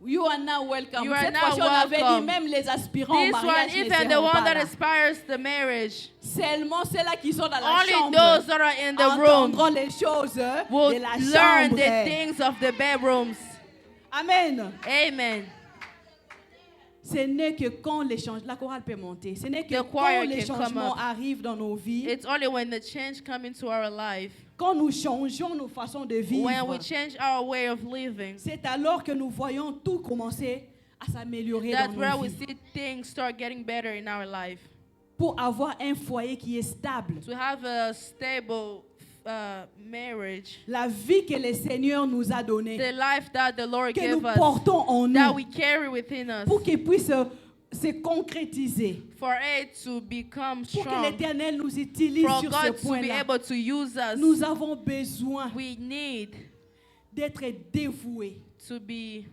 You are not welcome. You are Cette not fois-ci, on avait dit welcome. même les aspirants au This one, mariage ne even the seront one pas that là. aspires the marriage, Seulement ceux-là qui sont dans la only chambre those that are in the room entendront les choses will de la learn chambre. the things of the bedrooms. Amen. Amen. Ce n'est que quand les changements, la chorale peut monter, ce n'est que The quand choir les can come changements up. arrivent dans nos vies, It's only when the change comes into our life, quand nous changeons nos façons de vivre, when we change our way of living, c'est alors que nous voyons tout commencer à s'améliorer dans that's where nos we vies. see things start getting better in our life. Pour avoir un foyer qui est stable, To have a stable marriage, la vie que le Seigneur nous a donnée, the life that the Lord que gave nous us, portons en that nous, we carry within us, pour qu'il puisse se concrétiser, for it to become pour que strong, l'Éternel nous utilise for sur God ce to be point-là. able to use us. Nous avons besoin We need d'être dévoués, to be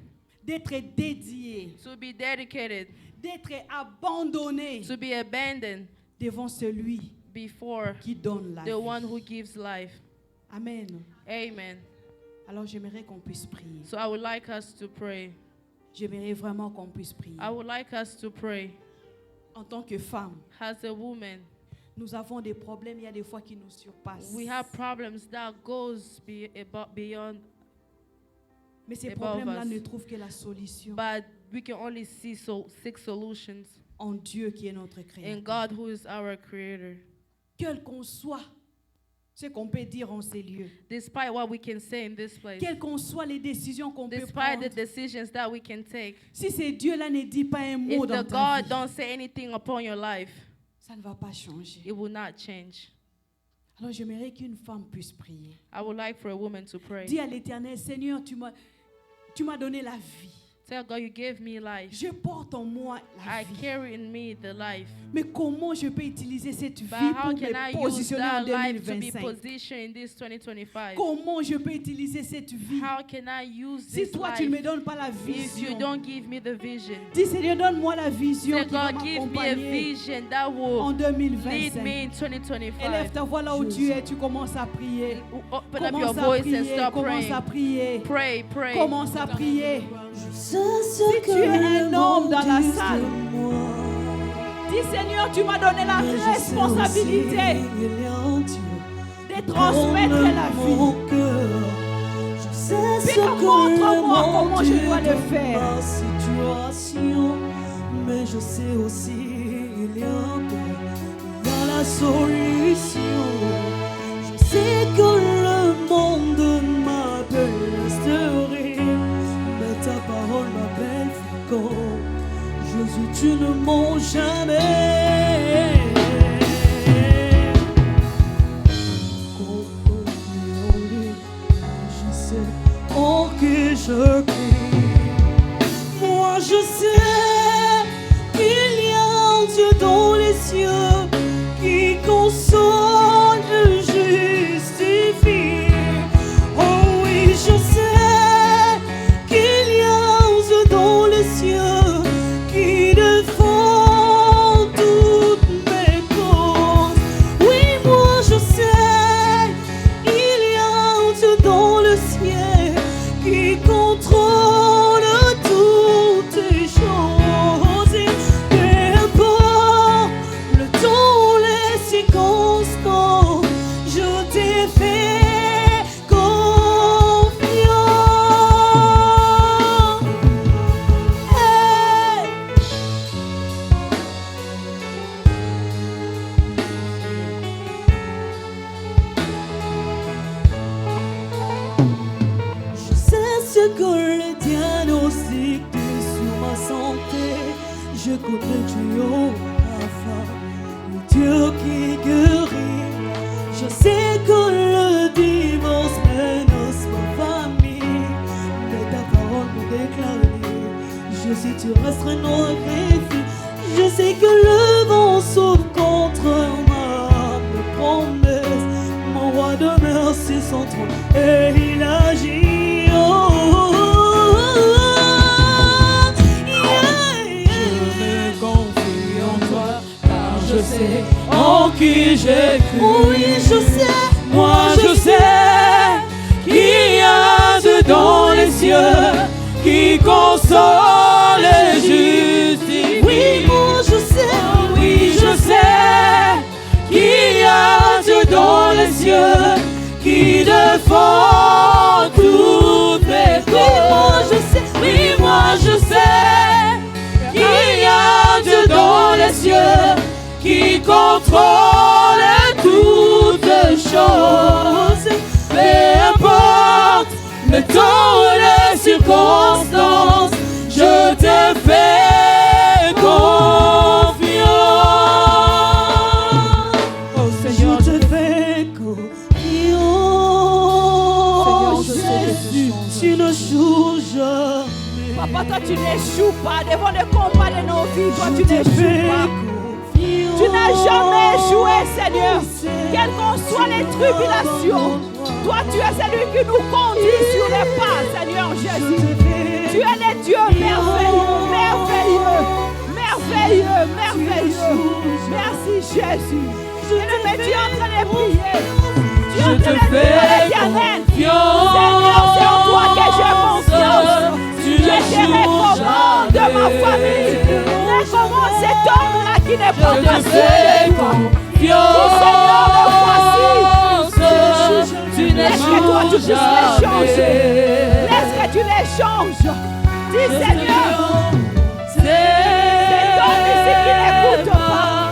dédiés, dedicated, d'être abandonnés to be abandoned devant celui before qui donne la the one vie. who gives life. Amen. Amen. Alors j'aimerais qu'on puisse prier. So I would like us to pray. J'aimerais vraiment qu'on puisse prier. I would like us to pray. En tant que femme, As a woman, nous avons des problèmes, il y a des fois qui nous surpassent. we have problems that goes beyond, Mais ces above problèmes-là us. ne trouvent que la solution but we can only seek solutions en Dieu qui est notre in Créateur. God who is our creator. Quel qu'on soit ce qu'on peut dire en ces lieux, Despite what we can say in this place, quelles qu'en soient les décisions qu'on peut despite prendre, the decisions that we can take, si ce Dieu-là ne dit pas un if mot dans the ta God vie, don't say anything upon your life, ça ne va pas changer. it will not change. Alors j'aimerais qu'une femme puisse prier. I would like for a woman to pray. Dis à l'Éternel, Seigneur, tu m'as donné la vie. Tell God you gave me life. Je porte en moi la I vie. carry in me the life. Mais comment je peux utiliser cette vie But pour how can I me use positionner en that life to be 2025? positioned in this 2025? Comment je peux utiliser cette vie How can I use si this toi tu ne me life donnes pas la if you vision? don't give me the vision? Dis Seigneur, donne-moi la vision Say qui va God, give me a m'accompagner vision that en will lead me 2025. in 2025. Élève ta voix là où tu es, tu commences à prier. Open up your Commence à voice and prier, start commence à praying. prier. Pray, pray. Commence à prier. C'est ce Si que tu es un le homme monde dans la dise salle, de moi. Dis Seigneur, tu m'as donné la Mais je sais responsabilité aussi, il y a un Dieu de transmettre la dans mon vie. cœur. Je sais ce Puis que montre-moi le comment monde je dit dois le de faire. ma situation. Mais je sais aussi, il y a un Dieu, il y a la solution. Je sais que le monde m'appelle resterai, mais ta parole m'appelle fécond. Jésus, tu ne mens jamais. Confié en lui, je sais, oh que je crie. Moi je sais qu'il y a un Dieu dans les cieux qui console et justifie. Oh oui, je sais qu'il y a un Dieu dans les cieux qui défend toutes mes causes. Oui, moi je sais, il y a un Dieu dans le ciel qui que le diagnostic sur ma santé. Je connais Dieu au Rapha, le Dieu qui guérit. Je sais que le divorce menace ma famille, mais ta parole me déclare. Je sais que tu resteras notre refuge. Je sais que le vent souffle contre ma promesse. Mon roi demeure sur son trône et il agit. Oh, yeah. Je me confie en toi, car je sais en qui j'ai cru. Oui, je sais, moi je sais qu'il y a Dieu dans les cieux qui console les justifie. Oui, moi je sais, oui, je sais qu'il y a Dieu dans les cieux qui défend toutes mes causes. Oui, moi je sais qu'il y a Dieu dans les cieux qui contrôle toutes choses. Peu importe le temps, les circonstances, je te fais confiance. Oh Seigneur, je te fais confiance. Seigneur, Jésus, tu ne joues jamais. Papa, toi tu n'échoues pas. Devant les combats de nos vies, toi tu n'échoues pas. Tu n'as jamais échoué, Seigneur. Quelles qu'en soient les tribulations, toi tu es celui qui nous conduit sur les pas, Seigneur Jésus. Tu es le Dieu merveilleux, merveilleux, merveilleux, merveilleux. Merci Jésus. Bien-aimé, tu es en train de prier. Tu es en train de prier l'Éternel. Seigneur, c'est en toi que j'ai confiance. Je te recommande de ma famille. Recommande cet homme-là qui n'est pas de Seigneur, le voici. Laisse que toi tu puisses les changer. Laisse que tu les changes. Dis Seigneur. Cet homme ici qui n'écoute pas.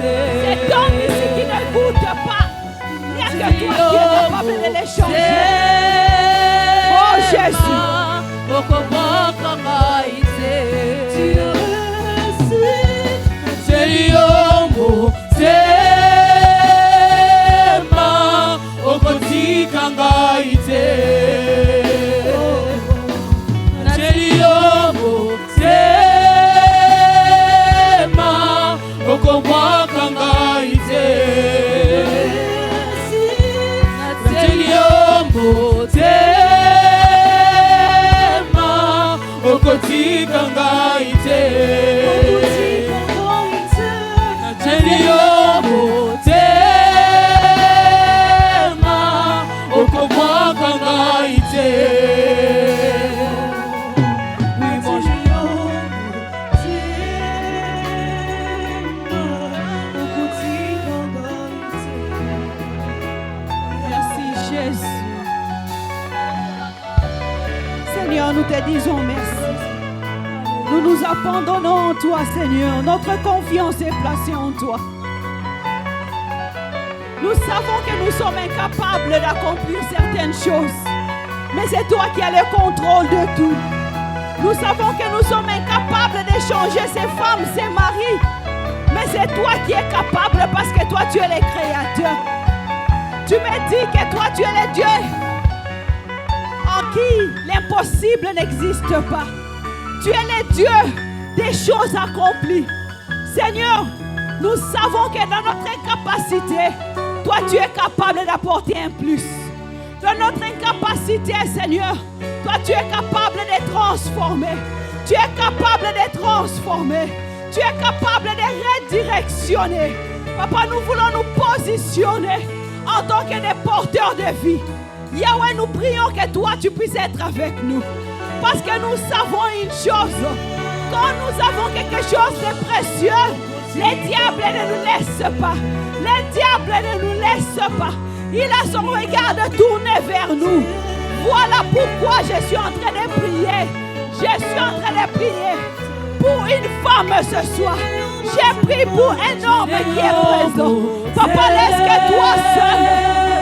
Cet homme ici qui n'écoute pas. Laisse que toi qui es capable de les changer. Oh Jésus. Seigneur, nous te disons merci. Nous nous abandonnons en toi, Seigneur. Notre confiance est placée en toi. Nous savons que nous sommes incapables d'accomplir certaines choses. Mais c'est toi qui as le contrôle de tout. Nous savons que nous sommes incapables d'échanger ces femmes, ces maris. Mais c'est toi qui es capable parce que toi tu es le créateur. Tu me dis que toi tu es le Dieu en qui l'impossible n'existe pas. Tu es le Dieu des choses accomplies. Seigneur, nous savons que dans notre incapacité, toi tu es capable d'apporter un plus. Dans notre incapacité, Seigneur, toi tu es capable de transformer. Tu es capable de transformer. Tu es capable de redirectionner. Papa, nous voulons nous positionner en tant que des porteurs de vie. Yahweh, nous prions que toi tu puisses être avec nous. Parce que nous savons une chose. Quand nous avons quelque chose de précieux, les diables ne nous laissent pas. Les diables ne nous laissent pas. Il a son regard de tourner vers nous. Voilà pourquoi je suis en train de prier. Je suis en train de prier pour une femme ce soir. J'ai prié pour un homme qui est présent. Papa, laisse que toi seul,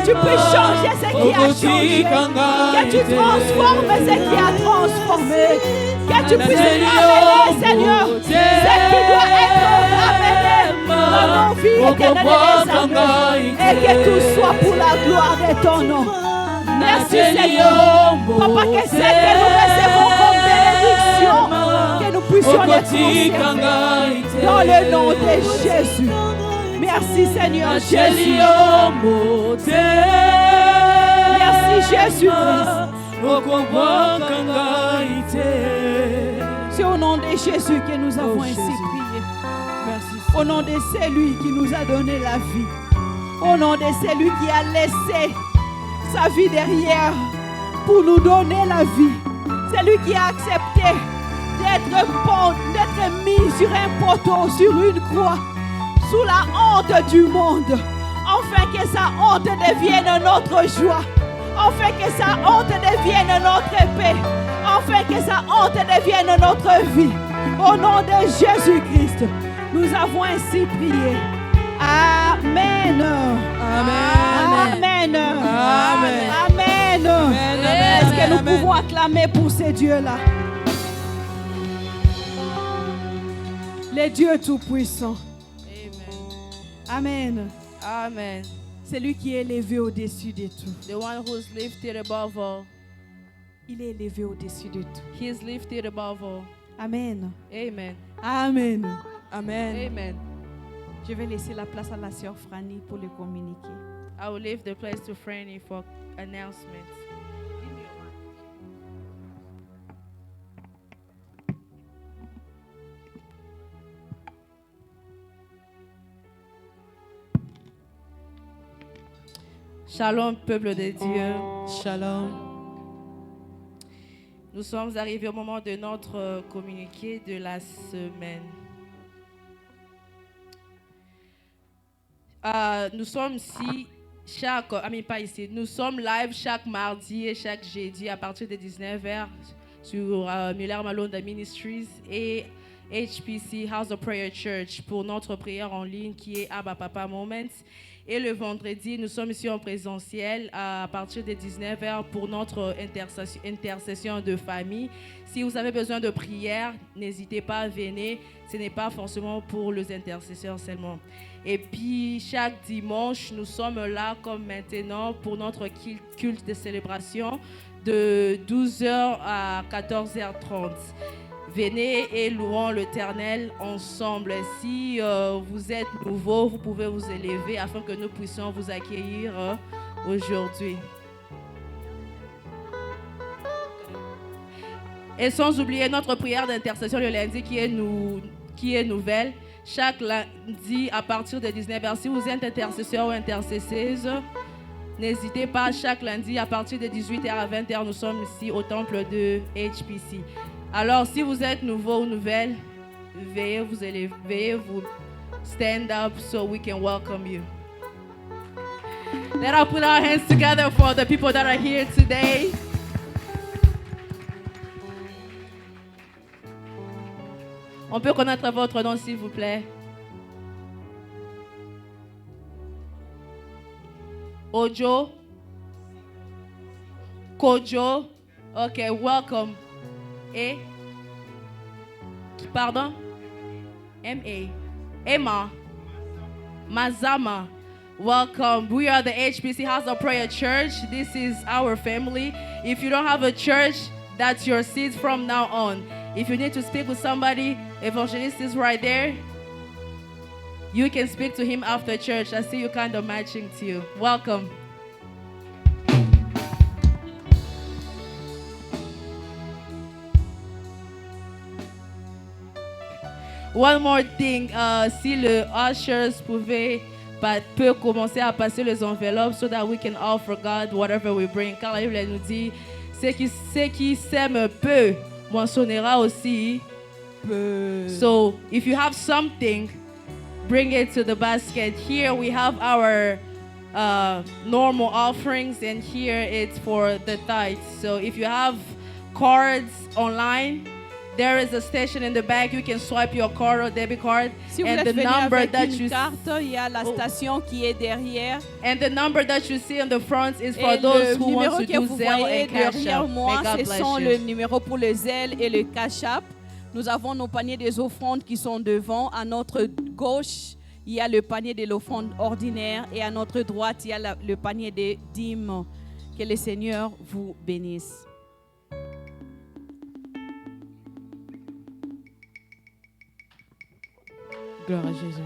tu puisses changer ce qui a changé. Que tu transformes ce qui a transformé. Que tu puisses ramener, Seigneur, ce qui doit être ramené dans nos vies éternelles. Et que tout soit pour la gloire de ton nom. Merci Seigneur. Papa, que c'est que nous recevons comme bénédiction, que nous puissions les transformer dans le nom de Jésus. Merci Seigneur Jésus. Merci Jésus Christ. C'est au nom de Jésus que nous avons ainsi prié. Merci. Au nom de celui qui nous a donné la vie. Au nom de celui qui a laissé sa vie derrière pour nous donner la vie. Celui qui a accepté d'être mis sur un poteau, sur une croix, sous la honte du monde, afin que sa honte devienne notre joie, afin que sa honte devienne notre paix, afin que sa honte devienne notre vie. Au nom de Jésus-Christ, nous avons ainsi prié. Amen. Amen. Amen. Amen. Amen. Est-ce que nous pouvons acclamer pour ces dieux-là? Les dieux tout-puissants. Amen. Amen. C'est lui qui est élevé au-dessus de tout. The one who is lifted above all. Il est élevé au-dessus de tout. He is lifted above all. Amen. Amen. Amen. Amen. Amen. Je vais laisser la place à la sœur Franny pour le communiquer. I will leave the place to Franny for announcements. Shalom, peuple de Dieu. Shalom. Nous sommes arrivés au moment de notre communiqué de la semaine. Nous sommes ici nous sommes live chaque mardi et chaque jeudi à partir de 19h sur Miller Malonda Ministries et HPC House of Prayer Church pour notre prière en ligne qui est Abba Papa Moments. Et le vendredi, nous sommes ici en présentiel à partir de 19h pour notre intercession de famille. Si vous avez besoin de prière, n'hésitez pas à venir. Ce n'est pas forcément pour les intercesseurs seulement. Et puis, chaque dimanche, nous sommes là comme maintenant pour notre culte de célébration de 12h à 14h30. Venez et louons l'Éternel ensemble. Si vous êtes nouveau, vous pouvez vous élever afin que nous puissions vous accueillir aujourd'hui. Et sans oublier notre prière d'intercession le lundi qui est nouvelle. Chaque lundi à partir de 19h, si vous êtes intercesseur ou intercesseuse, n'hésitez pas, chaque lundi à partir de 18h à 20h, nous sommes ici au temple de HPC. Alors, si vous êtes nouveau ou nouvelle, veuillez vous élever, veuillez vous stand up so we can welcome you. Let us put our hands together for the people that are here today. On peut connaître votre nom, s'il vous plaît. Ojo. Kojo. Okay, welcome. Et? Pardon? M.A. Emma. Mazama. Welcome. We are the HPC House of Prayer Church. This is our family. If you don't have a church, that's your seat from now on. If you need to speak with somebody, evangelist is right there. You can speak to him after church. I see you kind of matching to you. Welcome. One more thing, si le ushers peut commencer à passer les enveloppes so that we can offer God whatever we bring. Car la Bible nous dit, ceux qui sèment peu moissonnera aussi peu. So if you have something, bring it to the basket. Here we have our normal offerings, and here it's for the tithes. So if you have cards online, There is a station in the back. You can swipe your card or debit card, Si vous and êtes the venu number avec that une you carte, il y a la station qui est derrière. and the number that you see on the front is Et for those le who want numéro to que do vous Zelle voyez and Cash derrière App. moi, May God ce bless sont you. le numéro pour le Zelle et le Cash App. Nous avons nos paniers des offrandes qui sont devant. À notre gauche, il y a le panier de l'offrande ordinaire et à notre droite, il y a le panier des dîmes. Que le Seigneur vous bénisse. Gloire à Jésus.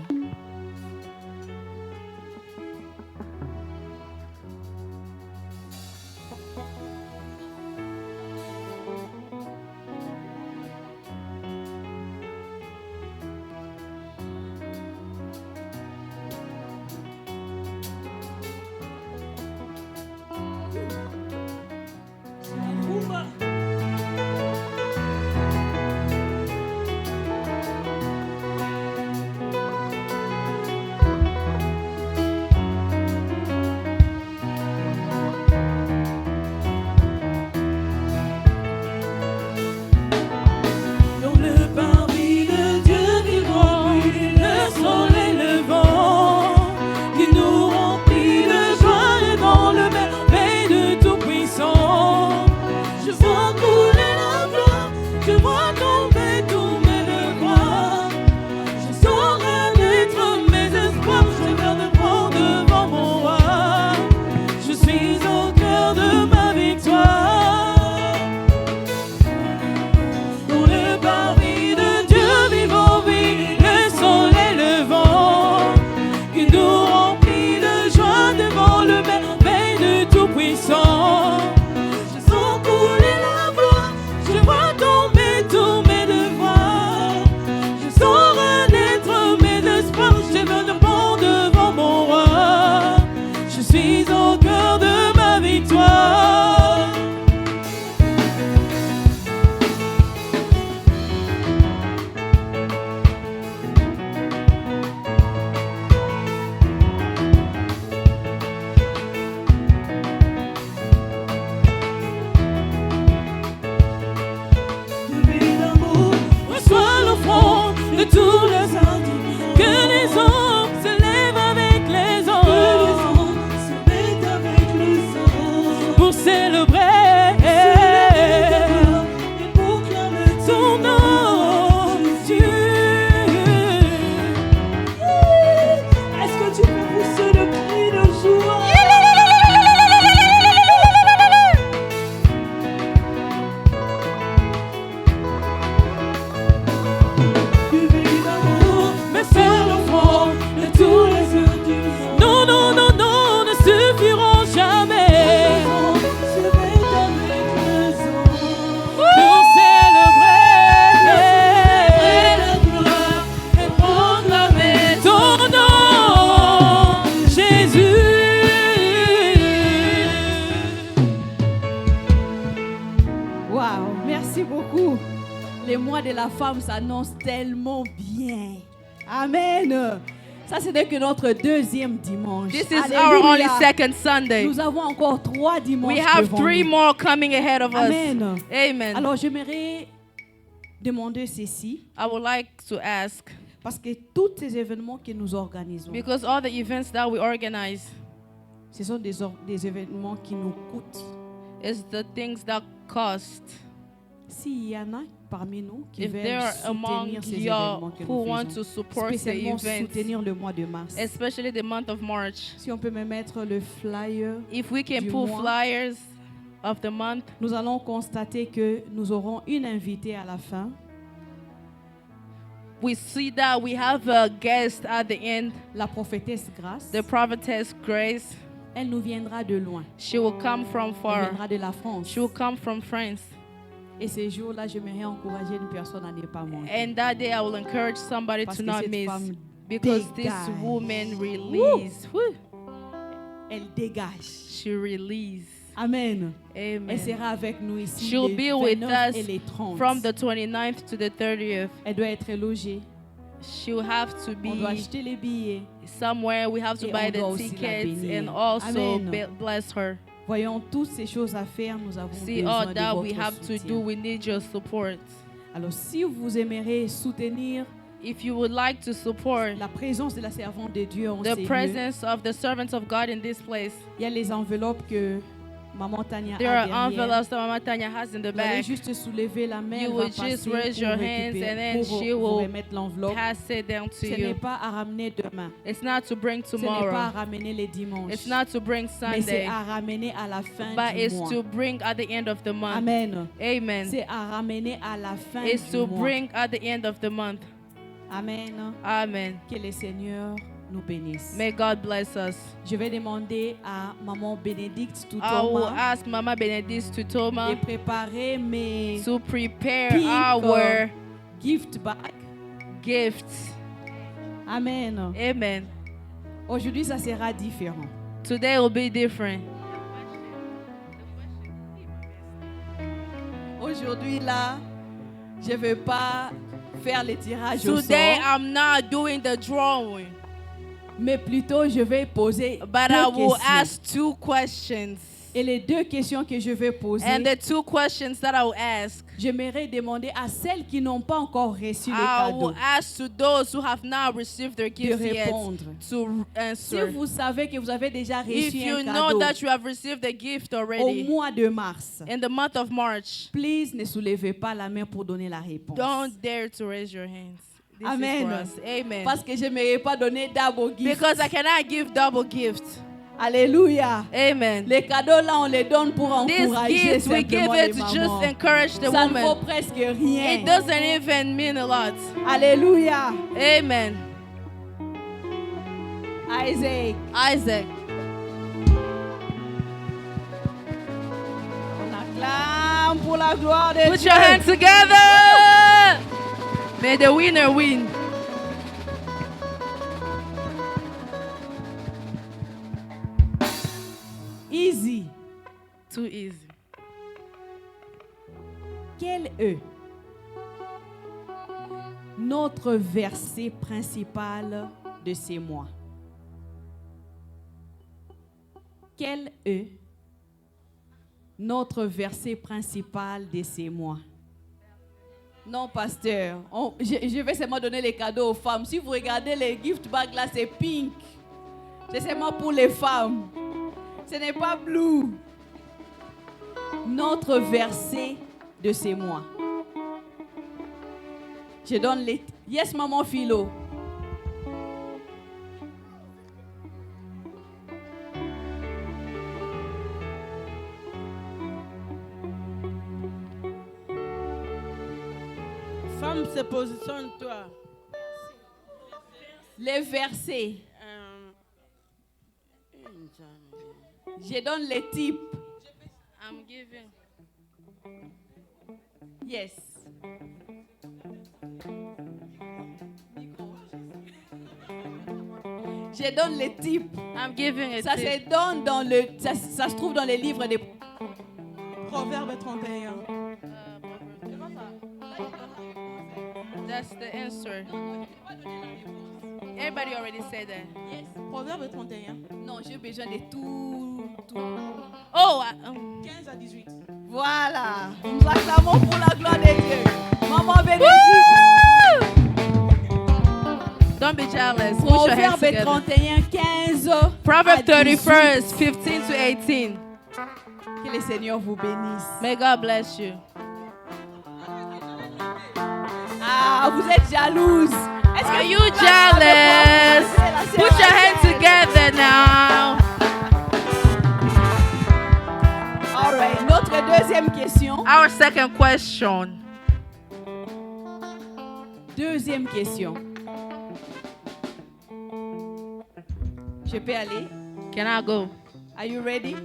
Dans le parvis de Dieu vivant, le soleil levant, qui nous remplit de joie et dans le merveille de Tout-Puissant. Je vois couler la gloire, je vois tomber tous mes devoirs. Je saurai naître mes espoirs, je viens de prendre devant mon roi. Je suis au cœur de ma victoire. Dans le parvis de Dieu vivant, oui, le soleil levant, qui nous remplit de joie devant le merveille de Tout-Puissant. Je sens couler la gloire, je vois tomber tous mes devoirs. Je sens renaître mes espoirs, je viens de prendre devant mon roi. Je suis au cœur de ma victoire. Vie d'amour, reçois l'offrande de tous les indignes. Que les hommes se lèvent avec les hommes, se mettent avec les hommes pour célébrer et proclamer ton nom, Dieu. Est-ce que tu peux pousser le cri de joie? Mais c'est l'offrande de tous les indignes. Non, non, non, non, ne suffiront jamais. Pour célébrer la gloire et proclamer ton nom, Jésus. Waouh, merci beaucoup. Les mois de la femme s'annoncent tellement bien. Amen. Ça, ce n'est que notre deuxième dimanche. This is Alléluia. our only second Sunday. Nous avons encore 3 dimanches We have devant 3 nous. more coming ahead of us. Amen. Amen. Alors, j'aimerais demander ceci, I would like to ask, parce que tous ces événements que nous organisons, because all the events that we organize ce sont des événements qui nous coûtent. is the things that cost. S'il y en a parmi nous qui If veulent there are among soutenir ces you événements que who nous want faisons, to support the spécialement events, soutenir le mois de mars. especially the month of March, Si on peut me mettre le flyer, if we can du pull mois. flyers of the month, nous allons constater que nous aurons une invitée à la fin. we see that we have a guest at the end, La prophétesse Grâce. the prophetess Grace. Elle nous viendra de loin. She will come from Elle far. viendra de la France. She will come from France. Et ces jours-là, j'aimerais encourager une personne à ne pas manquer. And that day I will encourage somebody Parce to que not cette miss, femme because this dégage. woman release. Woo. Elle dégage. She release. Amen. Elle Amen. sera avec nous ici She'll les be with 29 us et les 30. from the 29th to the 30th. Elle doit être logée. She'll have to On doit be acheter les billets. somewhere. We have to Et buy on the doit aussi la tickets bénir. and also Amen. bless her. Voyons toutes ces choses à faire. Nous avons See besoin all de that votre we have to soutien. do. We need your support. Alors si vous aimeriez soutenir If you would like to support la présence de la servante de Dieu en the ces lieux, presence of the servants of God in this place, il y a les enveloppes que Maman Tania there a are derrière. envelopes that Mama Tanya has in the Vous allez back. juste soulever la main, You elle va will just passer raise pour your hands récupérer, and then pour she vous will remettre l'enveloppe. Pass it down to Ce n'est you. pas à ramener demain. It's not to bring Ce n'est pas à tomorrow. ramener les dimanches. It's not to bring Mais c'est Sunday. à ramener à la fin But du it's mois. to bring at the end of the month. Amen. Amen. C'est à ramener à la fin It's du to mois. bring at the end of the month. Amen. Amen. Que le Seigneur nous bénisse. May God bless us. Je vais demander à Maman Bénédicte tout I will Thomas ask Mama Benedict de Tutoma préparer mes to prepare pink our gift bag. gifts. Amen. Amen. Aujourd'hui, ça sera différent. Today will be different. Aujourd'hui, là, je ne vais pas faire les tirages au Today sort, I'm not doing the drawing, mais plutôt je vais poser but I deux will questions. ask 2 questions. Et les deux questions que je vais poser, And the 2 questions that I will ask, j'aimerais demander à celles qui n'ont pas encore reçu le I cadeau will ask to those who have not received their de gifts yet répondre. to Si answer. vous savez que vous avez déjà If reçu you un know cadeau that you have received the gift au already mois de mars, in the month of March, please ne soulevez pas la main pour donner la réponse. don't dare to raise your hands. This Amen. is for us. Amen. Parce que je n'aimerais pas donner double gift. Because I cannot give double gifts. Alléluia. Amen. Les cadeaux là, on les donne pour These encourager gifts, we give simplement it les to mamans. just encourage the Ça ne vaut woman. presque rien. It doesn't even mean a lot. Alléluia. Amen. Isaac. Isaac. On acclame pour la gloire de Put Dieu. your hands together. May the winner win. Easy. Too easy. Quel est notre verset principal de ces mois? Quel est notre verset principal de ces mois? Non, pasteur. Je vais seulement donner les cadeaux aux femmes. Si vous regardez les gift bags là, c'est pink. C'est seulement pour les femmes. Ce n'est pas blue. Notre verset de ces mois. Je donne les... Yes, maman Philo. Femme, se positionne-toi. Les versets. Je donne les types. I'm giving. Yes. Je donne les types. I'm giving it. Ça se donne dans le... Ça se trouve dans les livres des... Proverbe 31. That's the answer. Everybody already said that. Proverbe 31. Non, j'ai besoin de tout. Oh, 15 à 18. Voilà. Nous acclamons pour la gloire de Dieu. Maman Bénédicte. don't be jealous. Put your hands Proverbe together. 31, 15. Proverbs à 18. 31, 15 to 18. Que le Seigneur vous bénisse. May God bless you. Ah, vous êtes jalouse. Est-ce Are que you vous pouvez jealous? applaudir la sœur Put your hands Rachel? together now. All right. Notre deuxième question. Our second question. Deuxième question. Je peux aller? Can I go? Are you ready?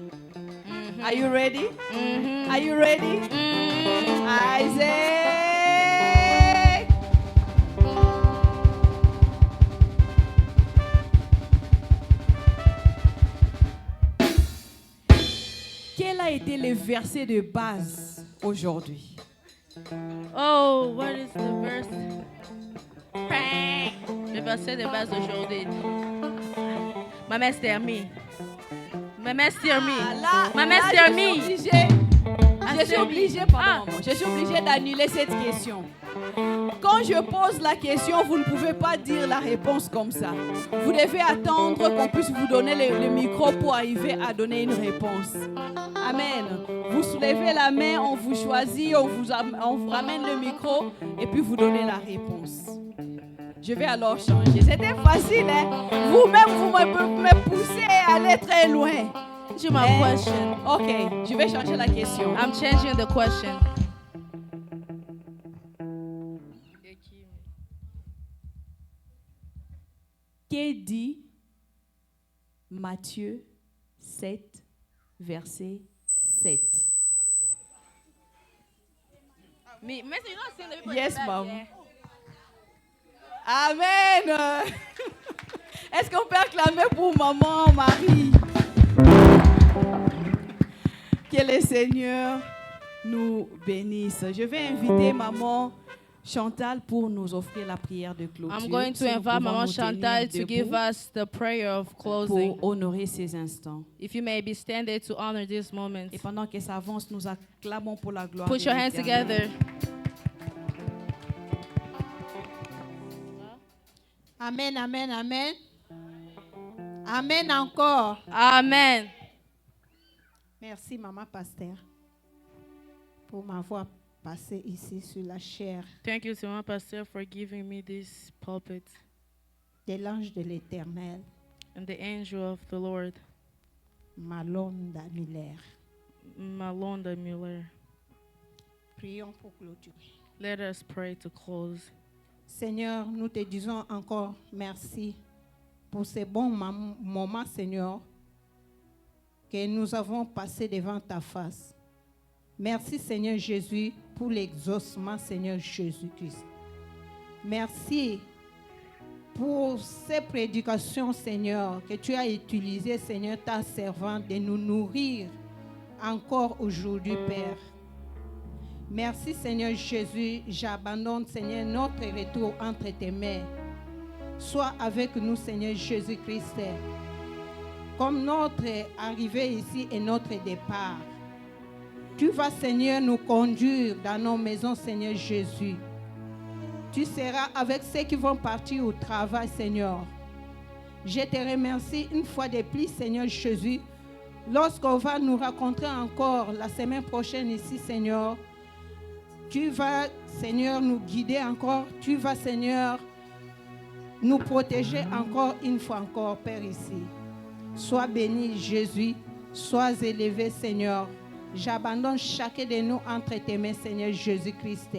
Are you ready? Mm-hmm. Are you ready? Isaac. Quel a été le verset de base aujourd'hui? Oh, what is the verse? Le verset de base d'aujourd'hui. Maman, c'est me. Maman, c'est me. Ah, là, Maman, là, c'est je suis me. obligée. Je Je suis obligée, pardon, maman, je suis obligée d'annuler cette question. Quand je pose la question, vous ne pouvez pas dire la réponse comme ça. Vous devez attendre qu'on puisse vous donner le micro pour arriver à donner une réponse. Amen. Vous soulevez la main, on vous choisit, on vous ramène le micro et puis vous donnez la réponse. Je vais alors changer. C'était facile, hein? Vous-même, vous me poussez à aller très loin. Change my question. Ok, je vais changer la question. I'm changing the question. Qu'est dit Matthieu 7, verset 7? Yes, mom. Amen. Est-ce qu'on peut acclamer pour maman, Marie? Que le Seigneur nous bénisse. Je vais inviter maman Chantal pour nous offrir la prière de clôture. I'm going to Si nous invite pouvons Mama nous tenir Chantal to give debout us the prayer of closing. pour honorer ces instants. If you may be standing to honor this moment. Et pendant que ça avance, nous acclamons pour la gloire Put de your hands l'Éternel. together. Amen, amen, amen. Amen encore. Amen. Merci, Maman Pasteur, pour m'avoir passé ici sur la chair Thank you to my pastor for giving me this pulpit de l'ange de l'Éternel, and the angel of the Lord, Malonda Miller. Malonda Mueller. Prions pour clôturer. Let us pray to close. Seigneur, nous te disons encore merci pour ces bons moments, Seigneur, que nous avons passés devant ta face. Merci, Seigneur Jésus, pour l'exaucement, Seigneur Jésus-Christ. Merci pour ces prédications, Seigneur, que tu as utilisées, Seigneur, ta servante, de nous nourrir encore aujourd'hui, Père. Merci, Seigneur Jésus. J'abandonne, Seigneur, notre retour entre tes mains. Sois avec nous, Seigneur Jésus-Christ. Comme notre arrivée ici et notre départ. Tu vas, Seigneur, nous conduire dans nos maisons, Seigneur Jésus. Tu seras avec ceux qui vont partir au travail, Seigneur. Je te remercie une fois de plus, Seigneur Jésus. Lorsqu'on va nous rencontrer encore la semaine prochaine ici, Seigneur, tu vas, Seigneur, nous guider encore. Tu vas, Seigneur, nous protéger encore une fois encore, Père, ici. Sois béni, Jésus. Sois élevé, Seigneur. J'abandonne chacun de nous entre tes mains, Seigneur Jésus-Christ.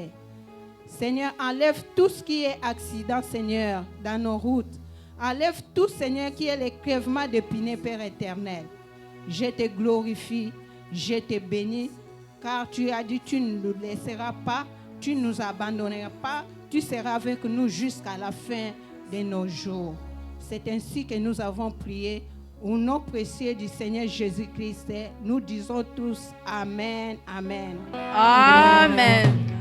Seigneur, enlève tout ce qui est accident, Seigneur, dans nos routes. Enlève tout, Seigneur, qui est le crèvement de Pinet, Père éternel. Je te glorifie, je te bénis, car tu as dit, tu ne nous laisseras pas, tu ne nous abandonneras pas, tu seras avec nous jusqu'à la fin de nos jours. C'est ainsi que nous avons prié. Au nom précieux du Seigneur Jésus-Christ, nous disons tous Amen, Amen. Amen.